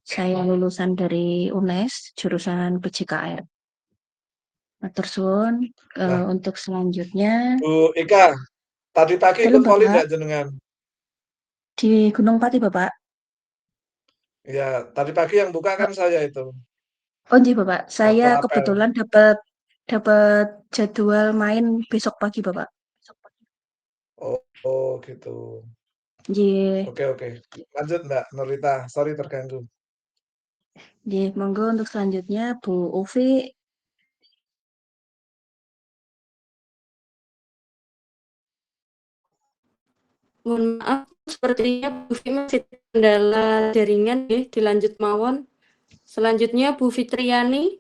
Saya lulusan dari UNES, jurusan PJKR. Matur suwun. Untuk selanjutnya. Bu Ika, tadi pagi ikut poli enggak jenengan? Di Gunung Pati, Bapak. Ya, tadi pagi yang buka kan saya itu. Oh iya, Bapak. Saya kebetulan dapat jadwal main besok pagi, Bapak. Oh, gitu. Iya. Oke. Lanjut Mbak Nurlita, sorry terganggu. Iya, monggo untuk selanjutnya Bu Ufi. Mohon maaf, sepertinya Bu Fi masih kendala jaringan ya, dilanjut mawon. Selanjutnya Bu Fitriani.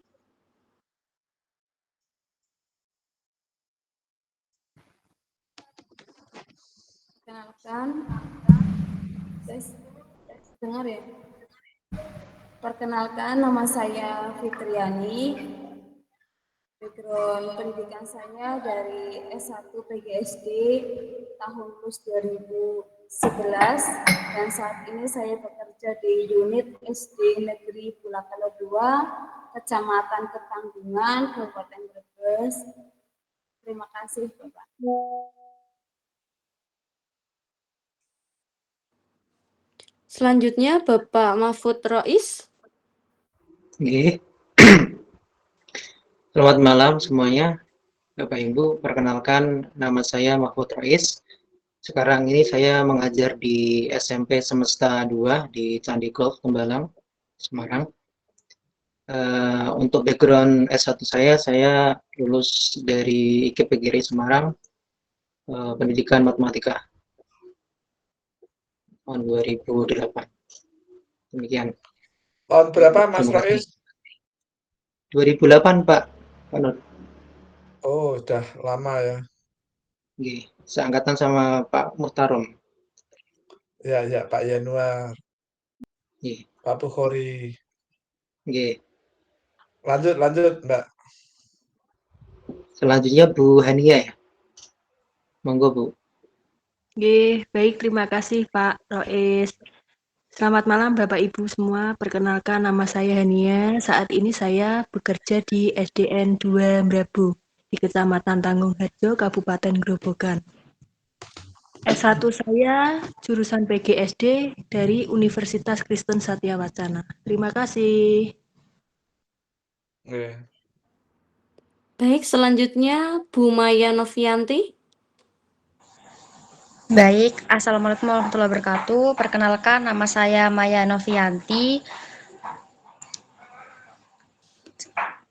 Perkenalkan, dengar ya? Perkenalkan, nama saya Fitriani. Background pendidikan saya dari S1 PGSD tahun lulus 2011 dan saat ini saya bekerja di unit SD Negeri Bulakala 2, Kecamatan Ketanggungan, Kabupaten Brebes. Terima kasih, Bapak. Selanjutnya Bapak Mahfud Rois. Oke. Selamat malam semuanya, Bapak Ibu. Perkenalkan, nama saya Mahfud Rois. Sekarang ini saya mengajar di SMP Semesta 2 di Candi Golf Tembalang, Semarang. Untuk background S1 saya lulus dari IKPGRI Semarang, pendidikan matematika tahun 2008. Demikian. Tahun berapa Mas Rois? 2008 Pak. Oh, udah lama ya. Oke, seangkatan sama Pak Muhtarom. Ya, Pak Yanuar. Oke. Pak Bukhori. Oke. Lanjut, Mbak. Selanjutnya Bu Hania ya. Monggo, Bu. Oke, baik, terima kasih Pak Rois. Selamat malam Bapak Ibu semua. Perkenalkan, nama saya Hania. Saat ini saya bekerja di SDN 2 Mbrabu di Kecamatan Tanggung Harjo, Kabupaten Grobogan. S1 saya jurusan PGSD dari Universitas Kristen Satya Wacana. Terima kasih. Oke. Baik, selanjutnya Bu Maya Novianti. Baik, Assalamualaikum warahmatullahi wabarakatuh. Perkenalkan, nama saya Maya Novianti.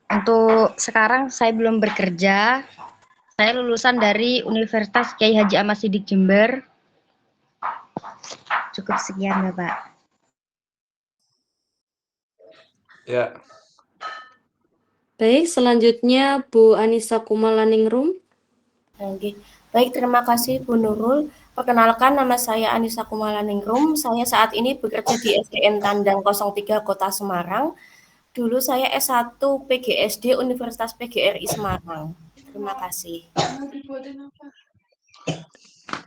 Untuk sekarang saya belum bekerja. Saya lulusan dari Universitas Kiai Haji Ahmad Siddiq Jember. Cukup sekian, Bapak. Ya. Baik, selanjutnya Bu Anissa Kumalaningrum. Oke. Baik, terima kasih Bu Nurul. Perkenalkan, nama saya Anissa Kumalaningrum. Saya saat ini bekerja di SDN Tandang 03 Kota Semarang. Dulu saya S1 PGSD Universitas PGRI Semarang. Terima kasih.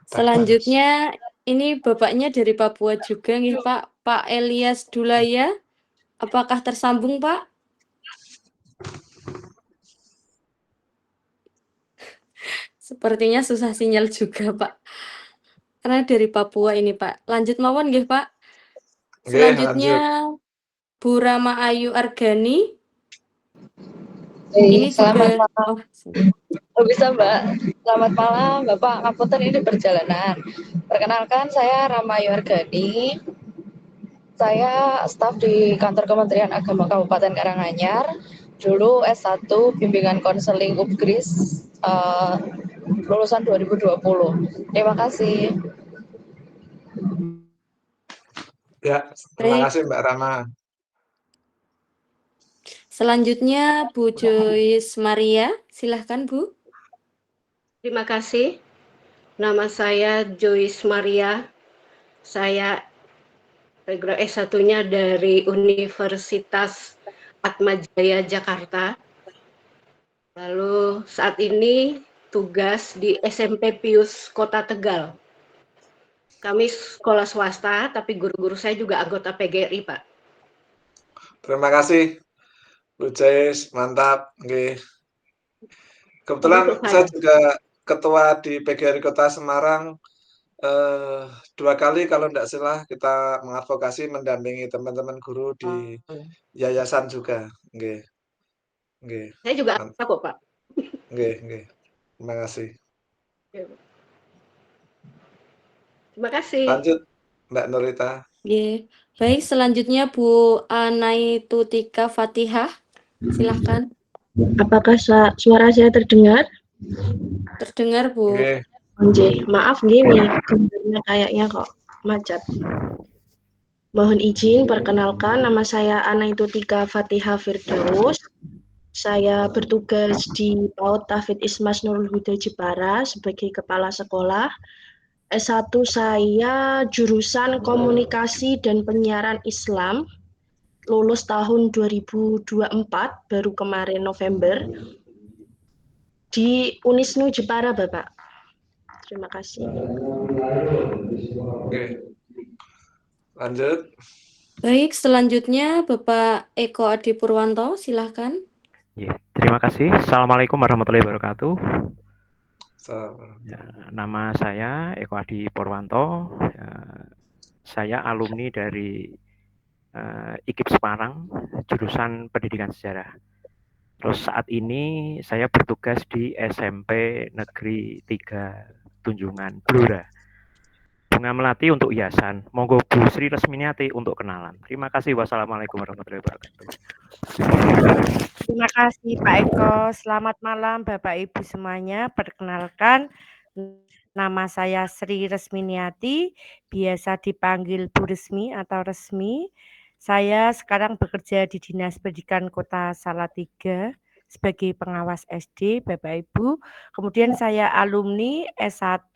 Selanjutnya ini bapaknya dari Papua juga nih Pak, Pak Elias Dulaya. Apakah tersambung Pak? Sepertinya susah sinyal juga Pak. Karena dari Papua ini Pak. Lanjut mawon nggih Pak. Selanjutnya Bu Rama Ayu Argani. Ini selamat juga malam. Oh, bisa Mbak. Selamat malam Bapak Ngapunten, ini perjalanan. Perkenalkan, saya Rama Ayu Argani. Saya staf di kantor Kementerian Agama Kabupaten Karanganyar. Dulu S1 Bimbingan Konseling UPGRIS, lulusan 2020. Terima kasih. Ya, terima kasih Mbak Rama. Selanjutnya Bu Joyce Maria, silahkan Bu. Terima kasih. Nama saya Joyce Maria. Saya S1-nya dari Universitas Atmajaya Jakarta. Lalu saat ini tugas di SMP Pius Kota Tegal. Kami sekolah swasta, tapi guru-guru saya juga anggota PGRI, Pak. Terima kasih, Bu Joyce, mantap. Oke. Kebetulan saya juga ketua di PGRI Kota Semarang. 2 kali kalau tidak salah kita mengadvokasi mendampingi teman-teman guru di yayasan juga. Oke. Oke. Saya juga anggota kok, Pak. Oke, oke. Terima kasih. Terima kasih. Lanjut, Mbak Nurita. Oke. Baik, selanjutnya Bu Anaitutika Fatihah. Silahkan. Apakah suara saya terdengar? Terdengar, Bu. Oke. Maaf gini, gambarnya kayaknya kok macet. Mohon izin, perkenalkan, nama saya Anaitutika Fatihah Firdaus. Saya bertugas di PAUD Tafid Ismas Nurul Huda Jepara sebagai kepala sekolah. S1 saya jurusan Komunikasi dan Penyiaran Islam. Lulus tahun 2024, baru kemarin November. Di Unisnu Jepara, Bapak. Terima kasih. Oke. Lanjut. Baik, selanjutnya Bapak Eko Adi Purwanto, silahkan. Ya, terima kasih. Assalamualaikum warahmatullahi wabarakatuh. Ya, nama saya Eko Adi Purwanto. Saya alumni dari IKIP Semarang, jurusan Pendidikan Sejarah. Terus saat ini saya bertugas di SMP Negeri 3 Tunjungan, Blora. Bunga Melati untuk hiasan. Monggo Bu Sri Resminiati untuk kenalan. Terima kasih. Wassalamualaikum warahmatullahi wabarakatuh. Terima kasih Pak Eko. Selamat malam Bapak Ibu semuanya. Perkenalkan, nama saya Sri Resminiati, biasa dipanggil Bu Resmi atau Resmi. Saya sekarang bekerja di Dinas Pendidikan Kota Salatiga sebagai pengawas SD, Bapak Ibu. Kemudian saya alumni S1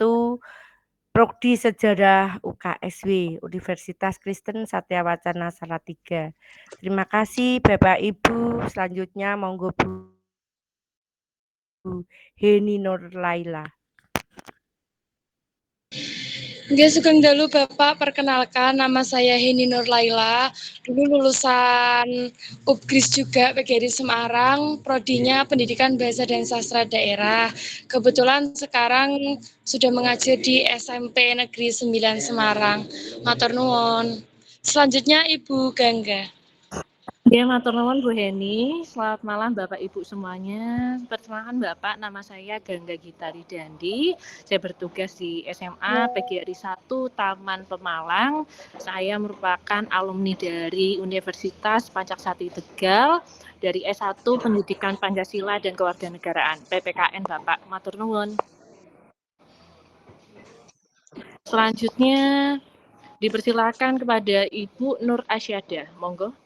Prodi Sejarah UKSW, Universitas Kristen Satya Wacana Salatiga. Terima kasih Bapak Ibu. Selanjutnya monggo Bu Heni Nur Laila. Nggih, sugeng dalu Bapak, perkenalkan nama saya Heni Nur Laila. Dulu lulusan UPGRIS juga PGRI Semarang, prodinya Pendidikan Bahasa dan Sastra Daerah. Kebetulan sekarang sudah mengajar di SMP Negeri 9 Semarang. Matur nuwun. Selanjutnya Ibu Gangga. Ya, matur nuwun Bu Heni. Selamat malam Bapak Ibu semuanya. Perkenalkan Bapak, nama saya Gangga Gitari Dandi. Saya bertugas di SMA PGRI 1 Taman Pemalang. Saya merupakan alumni dari Universitas Pancaksati Tegal dari S1 Pendidikan Pancasila dan Kewarganegaraan PPKN Bapak. Matur nuwun. Selanjutnya dipersilakan kepada Ibu Nur Asyada. Monggo.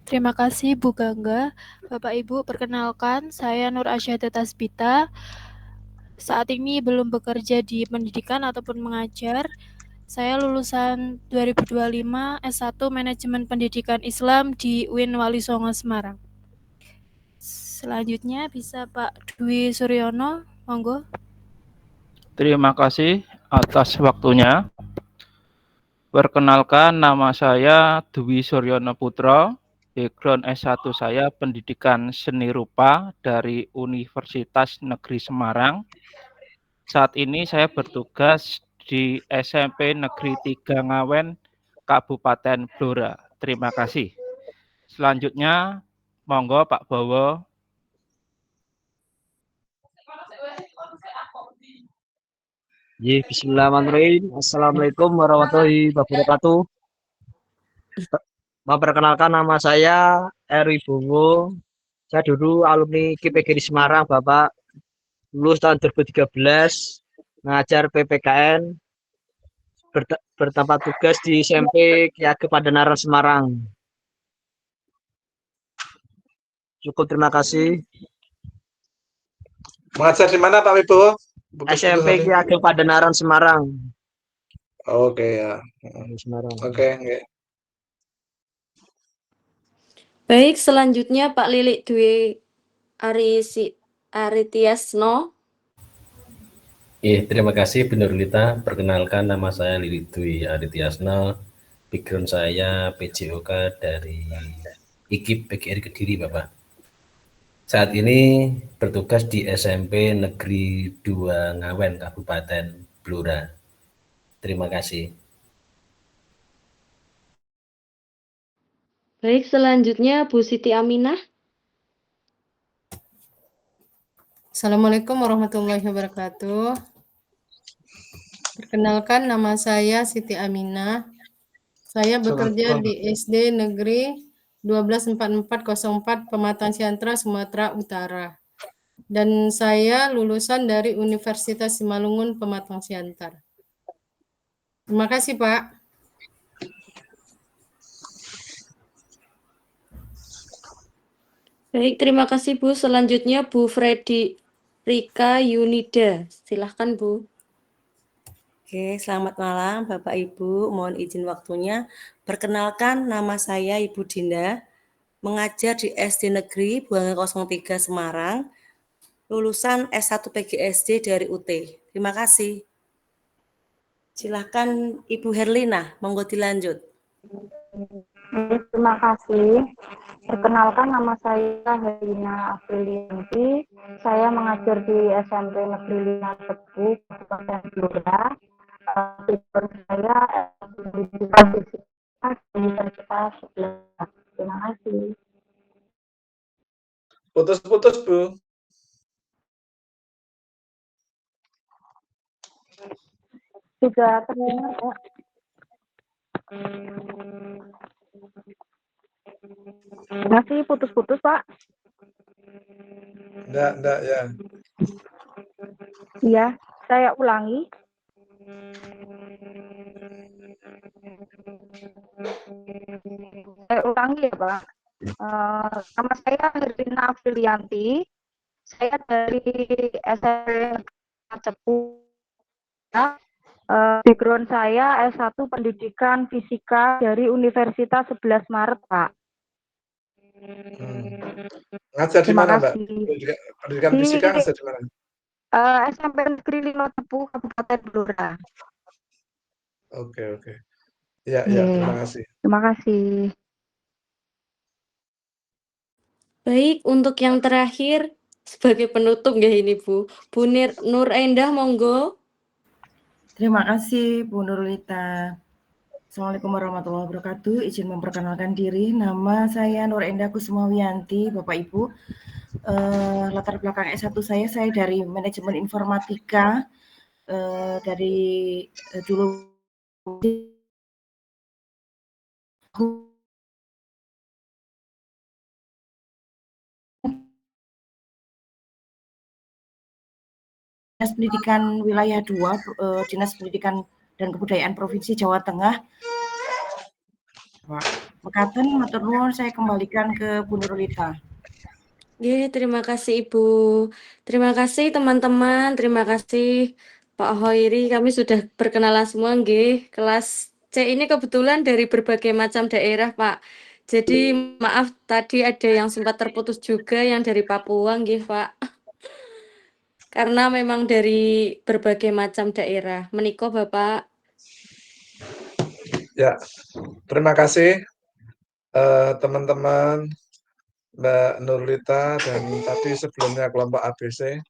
Terima kasih Bu Gangga. Bapak Ibu, perkenalkan saya Nur Asyada Tasbita. Saat ini belum bekerja di pendidikan ataupun mengajar. Saya lulusan 2025 S1 Manajemen Pendidikan Islam di UIN Wali Songo Semarang. Selanjutnya bisa Pak Dwi Suryono, monggo. Terima kasih atas waktunya. Perkenalkan, nama saya Dwi Suryono Putra. Background S1 saya Pendidikan Seni Rupa dari Universitas Negeri Semarang. Saat ini saya bertugas di SMP Negeri 3 Ngawen, Kabupaten Blora. Terima kasih. Selanjutnya, monggo Pak Bowo. Bismillahirrahmanirrahim. Assalamualaikum warahmatullahi wabarakatuh. Memperkenalkan, nama saya Eri Bowo. Saya dulu alumni PGRI Semarang, Bapak. Lulus tahun 2013, mengajar PPKN, bertempat tugas di SMP Ki Ageng Pandanaran Semarang. Cukup, terima kasih. Mengajar di mana Pak Wibowo? SMP Ki Ageng Pandanaran Semarang. Oke ya. Semarang. Oke, okay. Baik, selanjutnya Pak Lilik Dwi Aritiasno. Terima kasih Bu Nurlita. Perkenalkan, nama saya Lilik Dwi Aritiasno. Background saya PJOK dari IKIP PGRI Kediri, Bapak. Saat ini bertugas di SMP Negeri 2 Ngawen, Kabupaten Blora. Terima kasih. Baik, selanjutnya Bu Siti Aminah. Assalamualaikum warahmatullahi wabarakatuh. Perkenalkan, nama saya Siti Aminah. Saya bekerja di SD Negeri 124404 Pematang Siantar, Sumatera Utara. Dan saya lulusan dari Universitas Simalungun Pematang Siantar. Terima kasih, Pak. Baik, terima kasih Bu. Selanjutnya Bu Freddy Rika Yunida. Silahkan Bu. Oke, selamat malam Bapak Ibu. Mohon izin waktunya. Perkenalkan, nama saya Ibu Dinda. Mengajar di SD Negeri Buangan 03 Semarang. Lulusan S1 PGSD dari UT. Terima kasih. Silahkan Ibu Herlina, monggo dilanjut. Terima kasih. Perkenalkan, nama saya Helina Aprilianti. Saya mengajar di SMP Negeri 5 Tebu, Kabupaten Blora. Background saya pendidikan fisika di Universitas 11. Terima kasih. Putus-putus, Bu. Sudah terdengar, Pak? Masih putus-putus, Pak? Enggak, ya. Iya, saya ulangi. Saya ulangi ya, Pak. Nama saya Herlina Aprilianti. Saya dari SMP Cepu. Background saya S1 Pendidikan Fisika dari Universitas 11 Maret, Pak. Ngajar di mana, Mbak? Pendidikan fisika ngajar di mana? SMP Negeri Limotepu, Kabupaten Blora. Oke. Ya, terima kasih. Terima kasih. Baik, untuk yang terakhir sebagai penutup nggih ini Bu. Bu Nur Endah monggo. Terima kasih Bu Nurlita. Assalamualaikum warahmatullahi wabarakatuh. Izin memperkenalkan diri. Nama saya Nur Endah Kusmawiyanti, Bapak Ibu. Latar belakang S1 saya dari manajemen informatika, dari dulu Dinas Pendidikan Wilayah 2, Dinas Pendidikan dan Kebudayaan Provinsi Jawa Tengah. Pak Mekaten, matur nuwun, saya kembalikan ke Bu Nurlita. Terima kasih Ibu. Terima kasih teman-teman, terima kasih Pak Hoiri. Kami sudah berkenalan semua nggih. Kelas C ini kebetulan dari berbagai macam daerah, Pak. Jadi maaf tadi ada yang sempat terputus juga yang dari Papua nggih, Pak. Karena memang dari berbagai macam daerah. Menika Bapak. Ya, terima kasih teman-teman, Mbak Nurlita, dan tadi sebelumnya kelompok ABC.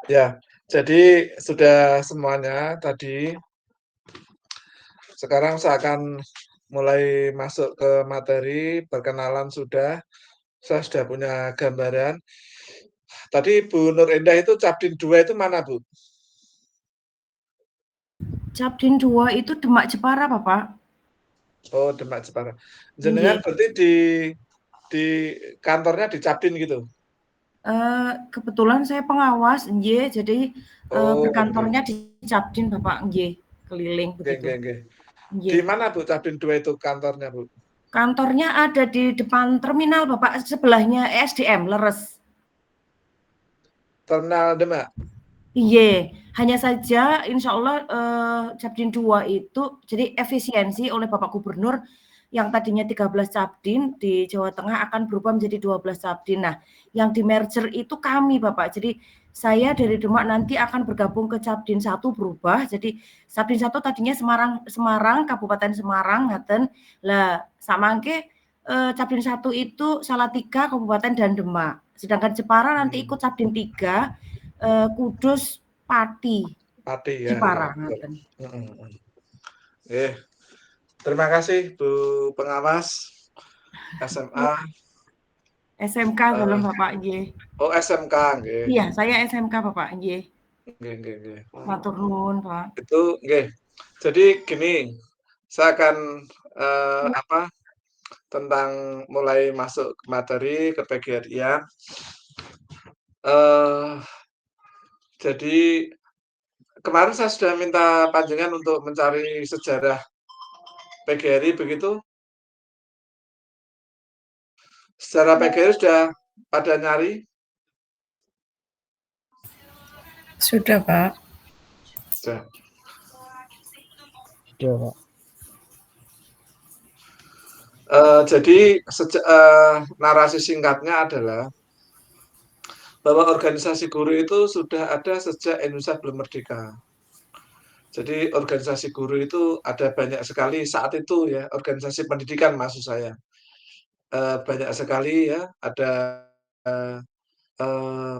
Ya, jadi sudah semuanya tadi. Sekarang saya akan mulai masuk ke materi, perkenalan sudah. Saya sudah punya gambaran. Tadi Bu Nur Endah itu Capdin 2 itu mana, Bu? Capdin 2 itu Demak Jepara, Bapak. Oh, Demak Jepara. Jenengan berarti di kantornya di Capdin gitu? Kebetulan saya pengawas, nggih, jadi berkantornya di Capdin, Bapak, nggih, keliling begitu. Di mana Bu Capdin 2 itu kantornya, Bu? Kantornya ada di depan terminal, Bapak, sebelahnya ESDM, leres. Terminal Demak? Iya, hanya saja insya Allah Capdin 2 itu jadi efisiensi oleh Bapak Gubernur yang tadinya 13 Capdin di Jawa Tengah akan berubah menjadi 12 Capdin. Nah, yang di merger itu kami, Bapak. Jadi saya dari Demak nanti akan bergabung ke Capdin 1 berubah. Jadi Capdin 1 tadinya Semarang, Kabupaten Semarang, ngaten. Lah samangke Capdin 1 itu Salatiga, Kabupaten dan Demak. Sedangkan Jepara nanti ikut Capdin 3, Kudus, Pati ya. Jepara. Terima kasih Bu Pengawas SMA. SMK dalam Bapak, nggih. Oh, SMK, nggih. Iya, saya SMK, Bapak, nggih. Nggih. Matur nuwun, Pak. Itu nggih. Jadi gini, saya akan tentang mulai masuk ke materi ke PGRI-an. Jadi kemarin saya sudah minta panjenengan untuk mencari sejarah PGRI begitu. Sejarah PGRI sudah pada nyari? Sudah, Pak. Sudah. Sudah, Pak. Jadi narasi singkatnya adalah bahwa organisasi guru itu sudah ada sejak Indonesia belum merdeka. Jadi organisasi guru itu ada banyak sekali saat itu ya, organisasi pendidikan maksud saya. Banyak sekali ya, ada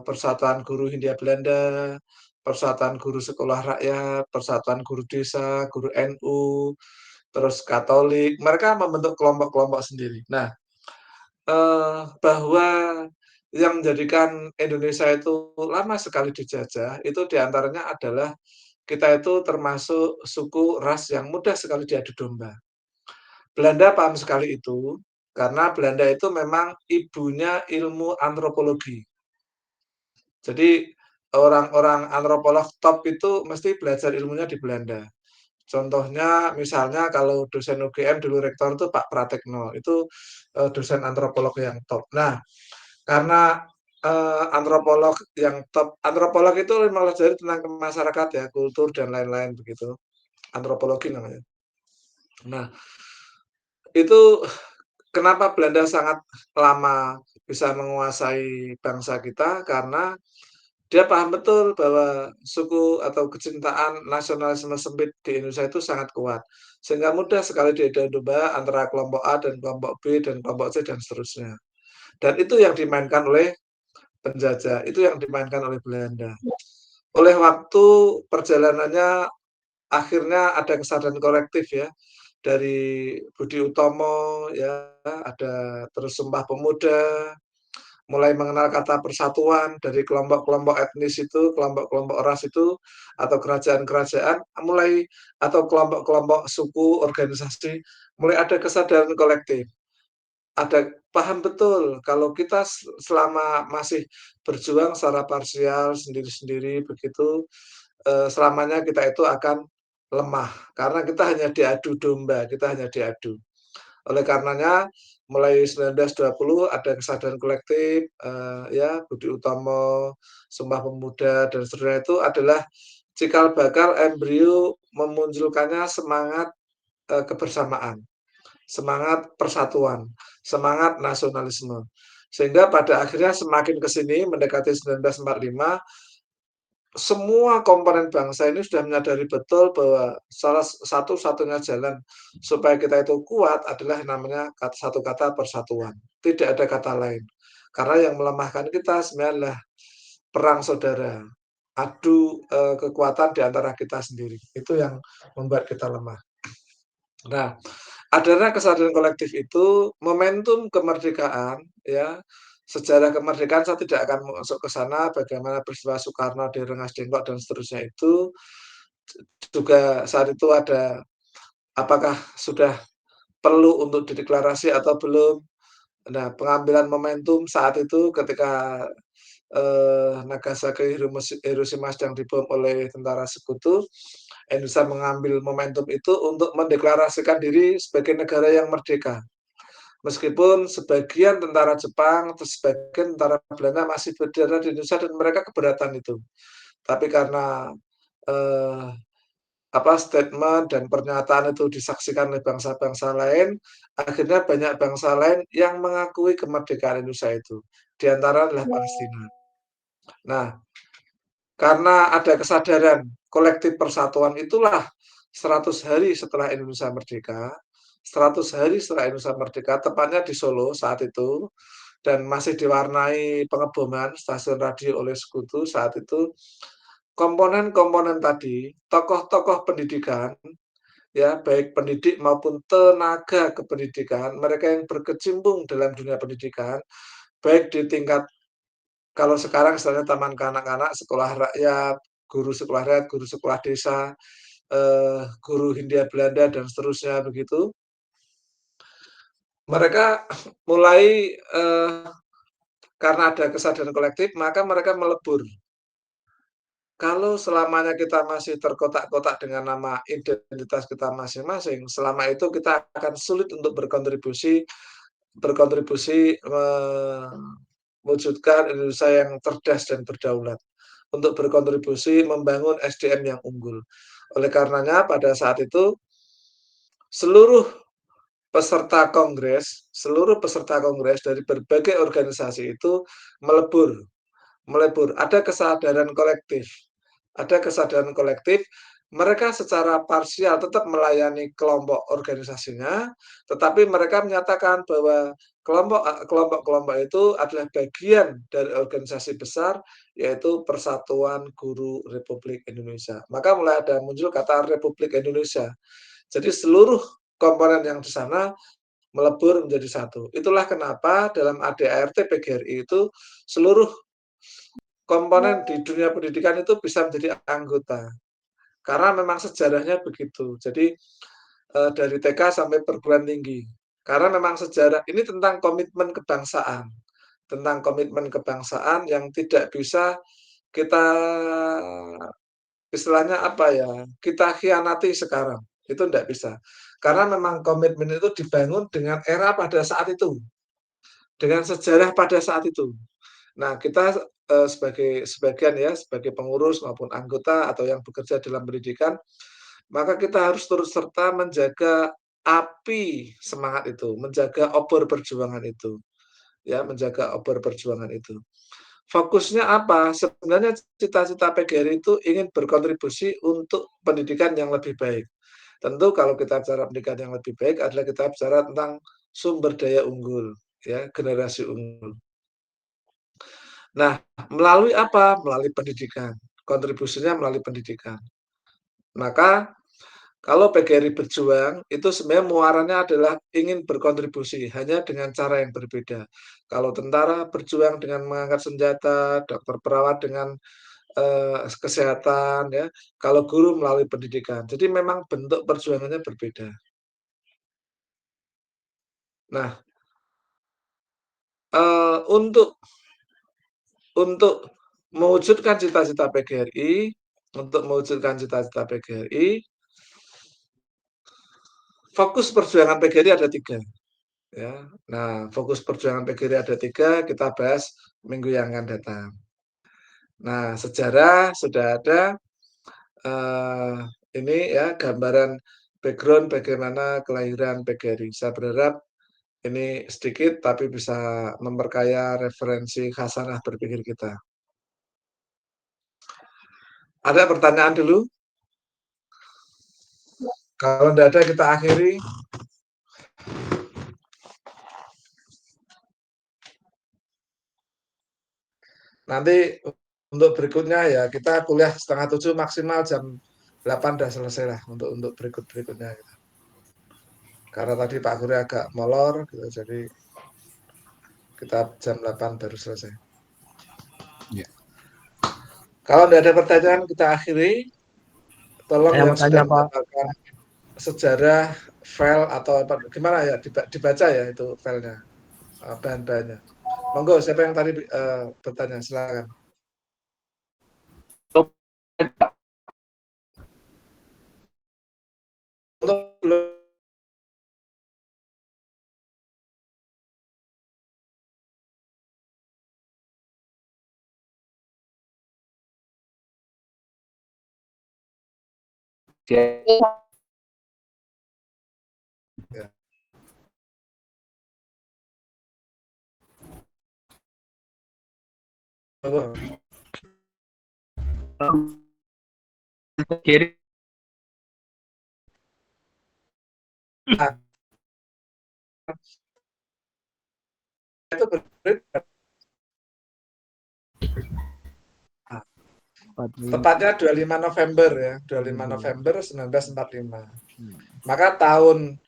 Persatuan Guru Hindia Belanda, Persatuan Guru Sekolah Rakyat, Persatuan Guru Desa, Guru NU, terus Katolik. Mereka membentuk kelompok-kelompok sendiri. Nah, bahwa yang menjadikan Indonesia itu lama sekali dijajah, itu diantaranya adalah kita itu termasuk suku ras yang mudah sekali diadu domba. Belanda paham sekali itu, karena Belanda itu memang ibunya ilmu antropologi. Jadi orang-orang antropolog top itu mesti belajar ilmunya di Belanda. Contohnya misalnya kalau dosen UGM dulu rektor itu Pak Pratekno, itu dosen antropolog yang top. Nah, karena antropolog yang top, antropolog itu mempelajari tentang masyarakat ya, kultur dan lain-lain begitu. Antropologi namanya. Nah, itu kenapa Belanda sangat lama bisa menguasai bangsa kita, karena dia paham betul bahwa suku atau kecintaan nasionalisme sempit di Indonesia itu sangat kuat. Sehingga mudah sekali diadu-domba antara kelompok A dan kelompok B dan kelompok C dan seterusnya. Dan itu yang dimainkan oleh penjajah, itu yang dimainkan oleh Belanda. Oleh waktu perjalanannya akhirnya ada kesadaran kolektif ya, dari Budi Utomo ya, ada terus Sumpah Pemuda, mulai mengenal kata persatuan dari kelompok-kelompok etnis itu, kelompok-kelompok ras itu, atau kerajaan-kerajaan, mulai atau kelompok-kelompok suku, organisasi, mulai ada kesadaran kolektif. Ada paham betul kalau kita selama masih berjuang secara parsial sendiri-sendiri begitu, selamanya kita itu akan lemah karena kita hanya diadu domba, kita hanya diadu. Oleh karenanya mulai 1920 ada kesadaran kolektif, ya Budi Utomo, Sumpah Pemuda dan seterusnya itu adalah cikal bakal embrio memunculkannya semangat kebersamaan, semangat persatuan, semangat nasionalisme. Sehingga pada akhirnya semakin ke sini mendekati 1945 semua komponen bangsa ini sudah menyadari betul bahwa salah satu-satunya jalan supaya kita itu kuat adalah namanya satu kata persatuan. Tidak ada kata lain. Karena yang melemahkan kita sebenarnya adalah perang saudara, adu kekuatan di antara kita sendiri. Itu yang membuat kita lemah. Nah, adanya kesadaran kolektif itu momentum kemerdekaan ya. Sejarah kemerdekaan saya tidak akan masuk ke sana, bagaimana peristiwa Soekarno di Rengas Dengklok dan seterusnya itu juga saat itu ada apakah sudah perlu untuk dideklarasi atau belum. Nah, pengambilan momentum saat itu ketika Nagasaki Hiroshima sedang dibom oleh tentara sekutu, Indonesia mengambil momentum itu untuk mendeklarasikan diri sebagai negara yang merdeka. Meskipun sebagian tentara Jepang atau sebagian tentara Belanda masih berada di Indonesia dan mereka keberatan itu. Tapi karena statement dan pernyataan itu disaksikan oleh bangsa-bangsa lain, akhirnya banyak bangsa lain yang mengakui kemerdekaan Indonesia itu. Di antara adalah Palestina. Nah, karena ada kesadaran kolektif persatuan itulah 100 hari setelah Indonesia merdeka, 100 hari setelah Indonesia merdeka, tepatnya di Solo saat itu, dan masih diwarnai pengeboman stasiun radio oleh sekutu saat itu, komponen-komponen tadi, tokoh-tokoh pendidikan, ya baik pendidik maupun tenaga kependidikan, mereka yang berkecimpung dalam dunia pendidikan, baik di tingkat kalau sekarang misalnya taman kanak-kanak, sekolah rakyat, guru sekolah desa, guru Hindia Belanda dan seterusnya begitu. Mereka mulai karena ada kesadaran kolektif, maka mereka melebur. Kalau selamanya kita masih terkotak-kotak dengan nama identitas kita masing-masing, selama itu kita akan sulit untuk berkontribusi mewujudkan Indonesia yang cerdas dan berdaulat, untuk berkontribusi membangun SDM yang unggul. Oleh karenanya pada saat itu seluruh peserta kongres dari berbagai organisasi itu melebur. Ada kesadaran kolektif, mereka secara parsial tetap melayani kelompok organisasinya, tetapi mereka menyatakan bahwa kelompok-kelompok itu adalah bagian dari organisasi besar, yaitu Persatuan Guru Republik Indonesia. Maka mulai ada muncul kata Republik Indonesia. Jadi seluruh komponen yang di sana melebur menjadi satu. Itulah kenapa dalam ADART PGRI itu seluruh komponen di dunia pendidikan itu bisa menjadi anggota. Karena memang sejarahnya begitu. Jadi dari TK sampai perguruan tinggi. Karena memang sejarah ini tentang komitmen kebangsaan. tentang komitmen kebangsaan yang tidak bisa kita istilahnya apa ya, kita khianati sekarang, itu tidak bisa. Karena memang komitmen itu dibangun dengan era pada saat itu, dengan sejarah pada saat itu. Nah, kita sebagai pengurus maupun anggota atau yang bekerja dalam pendidikan, maka kita harus turut serta menjaga api semangat itu, menjaga obor perjuangan itu, ya, menjaga obor perjuangan itu. Fokusnya apa? Sebenarnya cita-cita PGRI itu ingin berkontribusi untuk pendidikan yang lebih baik. Tentu kalau kita bicara pendidikan yang lebih baik adalah kita bicara tentang sumber daya unggul, ya, generasi unggul. Nah, melalui apa? Melalui pendidikan. Kontribusinya melalui pendidikan. Maka kalau PGRI berjuang, itu sebenarnya muaranya adalah ingin berkontribusi, hanya dengan cara yang berbeda. Kalau tentara berjuang dengan mengangkat senjata, dokter perawat dengan kesehatan, ya. Kalau guru melalui pendidikan. Jadi memang bentuk perjuangannya berbeda. Nah, untuk mewujudkan cita-cita PGRI, fokus perjuangan PGRI ada 3. Ya. Nah, fokus perjuangan PGRI ada 3, kita bahas minggu yang akan datang. Nah, sejarah sudah ada, ini ya gambaran background bagaimana kelahiran PGRI. Saya berharap ini sedikit tapi bisa memperkaya referensi khasanah berpikir kita. Ada pertanyaan dulu? Kalau tidak ada kita akhiri. Nanti untuk berikutnya ya kita kuliah 6:30 maksimal jam 8 sudah selesai lah untuk berikutnya. Gitu. Karena tadi Pak Guru agak molor, gitu, jadi kita jam 8 baru selesai. Ya. Kalau tidak ada pertanyaan kita akhiri. Tolong yang sudah mendapatkan sejarah file atau apa gimana ya dibaca ya itu filenya, bahan-bahannya. Monggo siapa yang tadi bertanya, silakan. Ya. Kiri. Itu berbeda. Tepatnya 25 November ya, 25 November 1945. Maka tahun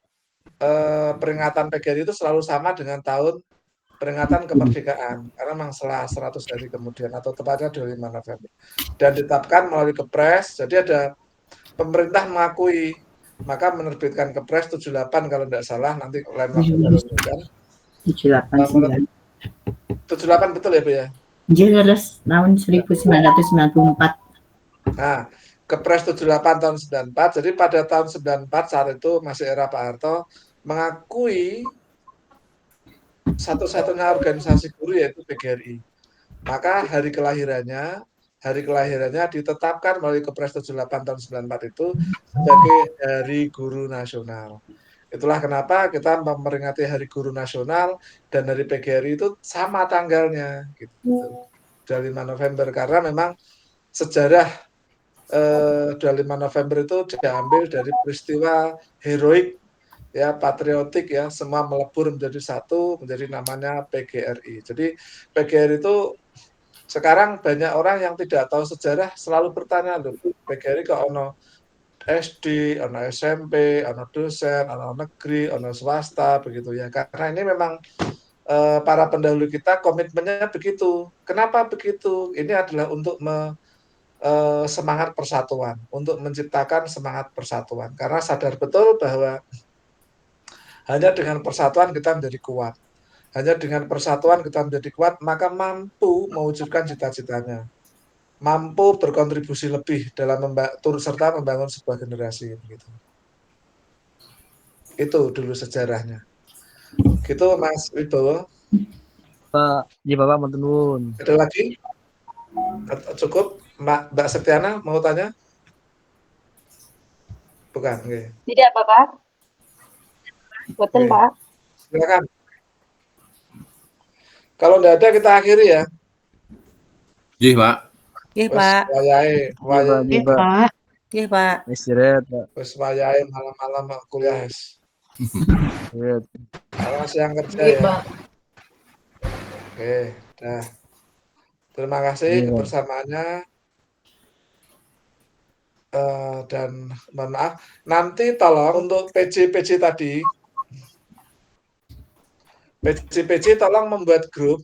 peringatan PGRI itu selalu sama dengan tahun peringatan kemerdekaan, karena memang setelah 100 hari kemudian atau tepatnya 25 November. Dan ditetapkan melalui Kepres, jadi ada pemerintah mengakui, maka menerbitkan Kepres 78 kalau tidak salah, nanti lain waktu baru kan. 78 betul ya Bu ya? Jelas tahun 1994. Nah, Kepres 78 tahun 94, jadi pada tahun 94 saat itu masih era Pak Harto, mengakui satu-satunya organisasi guru yaitu PGRI. Maka hari kelahirannya ditetapkan melalui Kepres 78 tahun 94 itu sebagai Hari Guru Nasional. Itulah kenapa kita memperingati Hari Guru Nasional dan Hari PGRI itu sama tanggalnya, gitu. 25 November karena memang sejarah 25 November itu diambil dari peristiwa heroik ya, patriotik ya, semua melebur menjadi satu, menjadi namanya PGRI. Jadi PGRI itu sekarang banyak orang yang tidak tahu sejarah selalu bertanya, loh, PGRI kok ono SD, ono SMP, ono dosen, ono negeri, ono swasta, begitu ya. Karena ini memang para pendahulu kita komitmennya begitu. Kenapa begitu? Ini adalah untuk semangat persatuan, untuk menciptakan semangat persatuan. Karena sadar betul bahwa hanya dengan persatuan kita menjadi kuat. Hanya dengan persatuan kita menjadi kuat, maka mampu mewujudkan cita-citanya. Mampu berkontribusi lebih dalam turut serta membangun sebuah generasi. Gitu. Itu dulu sejarahnya. Gitu Mas Wibowo. Pak, ya Bapak matur nuwun. Ada lagi? Cukup? Mbak Septiana mau tanya? Bukan, okay. Tidak, Bapak. Betul, Okay. Pak. Silakan. Kalau tidak ada kita akhiri ya. Iya, Pak. Iya, Pak. Wayahe, Iya, Pak. Iya, Pak. Istirahat, Pak. Wis wayahe malam-malam kuliah wis. Iya. Karena siang kerja Iya, ya. Pak. Oke, dah. Terima kasih Iya. kebersamaannya. Dan mohon maaf, nanti tolong untuk PJ tadi, PJ tolong membuat grup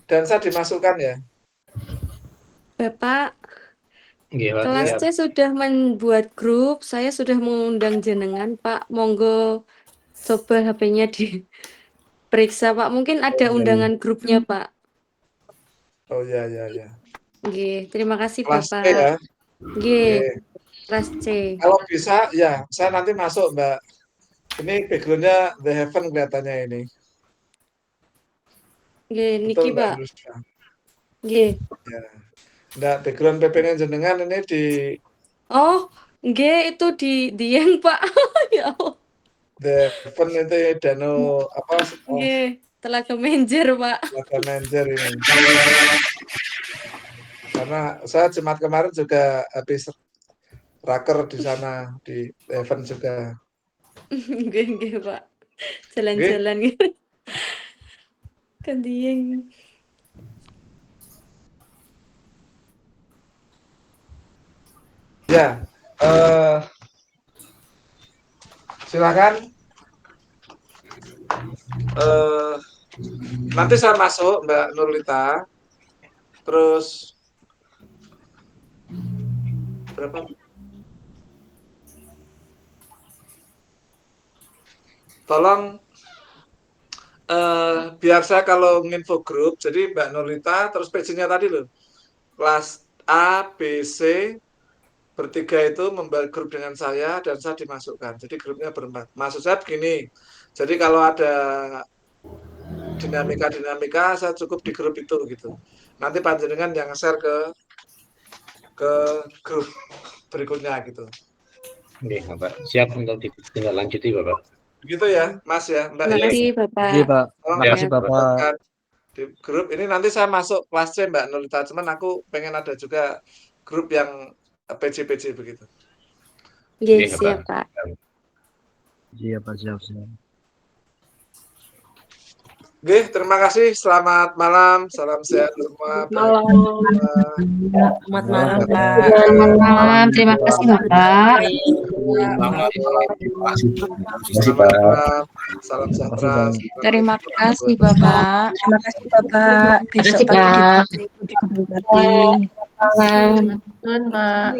dan saya dimasukkan ya. Bapak, Nggih, Pak. kelas Siap. C sudah membuat grup, saya sudah mengundang jenengan, Pak. Monggo coba HP-nya diperiksa, Pak. Mungkin ada undangan grupnya, Pak. Oh ya. Nggih, terima kasih, Kelas C Bapak. ya. Nggih, kelas C. Kalau bisa ya, saya nanti masuk, Mbak. Ini background-nya The Heaven kelihatannya ini. Nggih, niki, Betul, Mbak Pak. Nurusya? Nggih. Ya. Nggak, background PP-nya jenengan ini di Oh, nggih, itu di Dieng, Pak. Ya Allah. The Heaven itu Danau apa? Nggih, Telaga Menjer, Pak. Telaga Menjer ini. Karena saya Jumat kemarin juga habis raker di sana di event juga. Nggih, Pak. Jalan-jalan gitu. Ke Dieng. Ya, silakan. Nanti saya masuk, Mbak Nurlita. Terus berapa? Tolong biar saya kalau nginfo grup, jadi Mbak Nurlita, terus page-nya tadi loh, kelas A, B, C, bertiga itu membuat grup dengan saya dan saya dimasukkan. Jadi grupnya berempat. Maksud saya begini, jadi kalau ada dinamika saya cukup di grup itu gitu. Nanti panjenengan yang share ke grup berikutnya gitu. Oke, Bapak. Siap untuk ditindaklanjuti, Bapak. Begitu ya, Mas ya, Mbak. Terima kasih, Bapak. Iya, Pak. Tolong Terima kasih, Bapak. di grup ini nanti saya masuk kelas C, Mbak Nurlita. Cuman aku pengen ada juga grup yang PJ begitu. Nggih, siap, Pak. Iya, Pak. Siap. Oke, terima kasih. Selamat malam. Salam sehat semua. Malam. Selamat malam, Pak. Selamat malam. Terima kasih, Bapak. Selamat malam. Salam sejahtera. Terima kasih, Bapak. Terima kasih, Bapak. Besok Terima kasih, pagi kita berbagi. Malam. Mbak.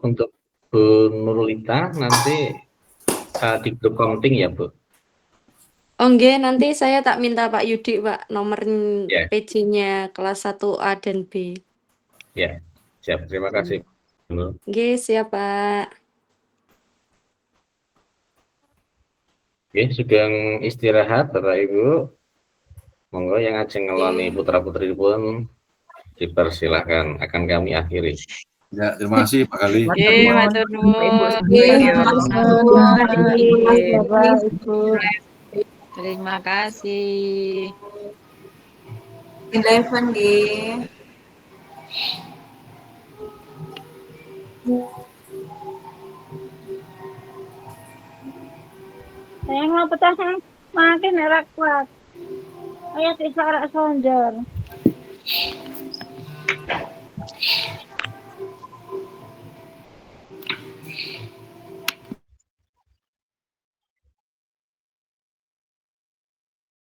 Untuk Bu Nurlita nanti di grup komting ya, Bu? Oh, nggih, nanti saya tak minta Pak Yudi, Pak, nomor Ya. PJ-nya kelas 1A dan B. Ya, siap. Terima kasih. Nggih, siap, Pak. Oke, sugeng istirahat Bapak Ibu. Monggo yang ajeng ngeloni putra-putri pun dipersilahkan, akan kami akhiri. Ya, terima kasih Pak Kali. Matur nuwun. Terima kasih. 11 nggih. Saya mau petasan makin erak kuat. Ayat isarak sonjor.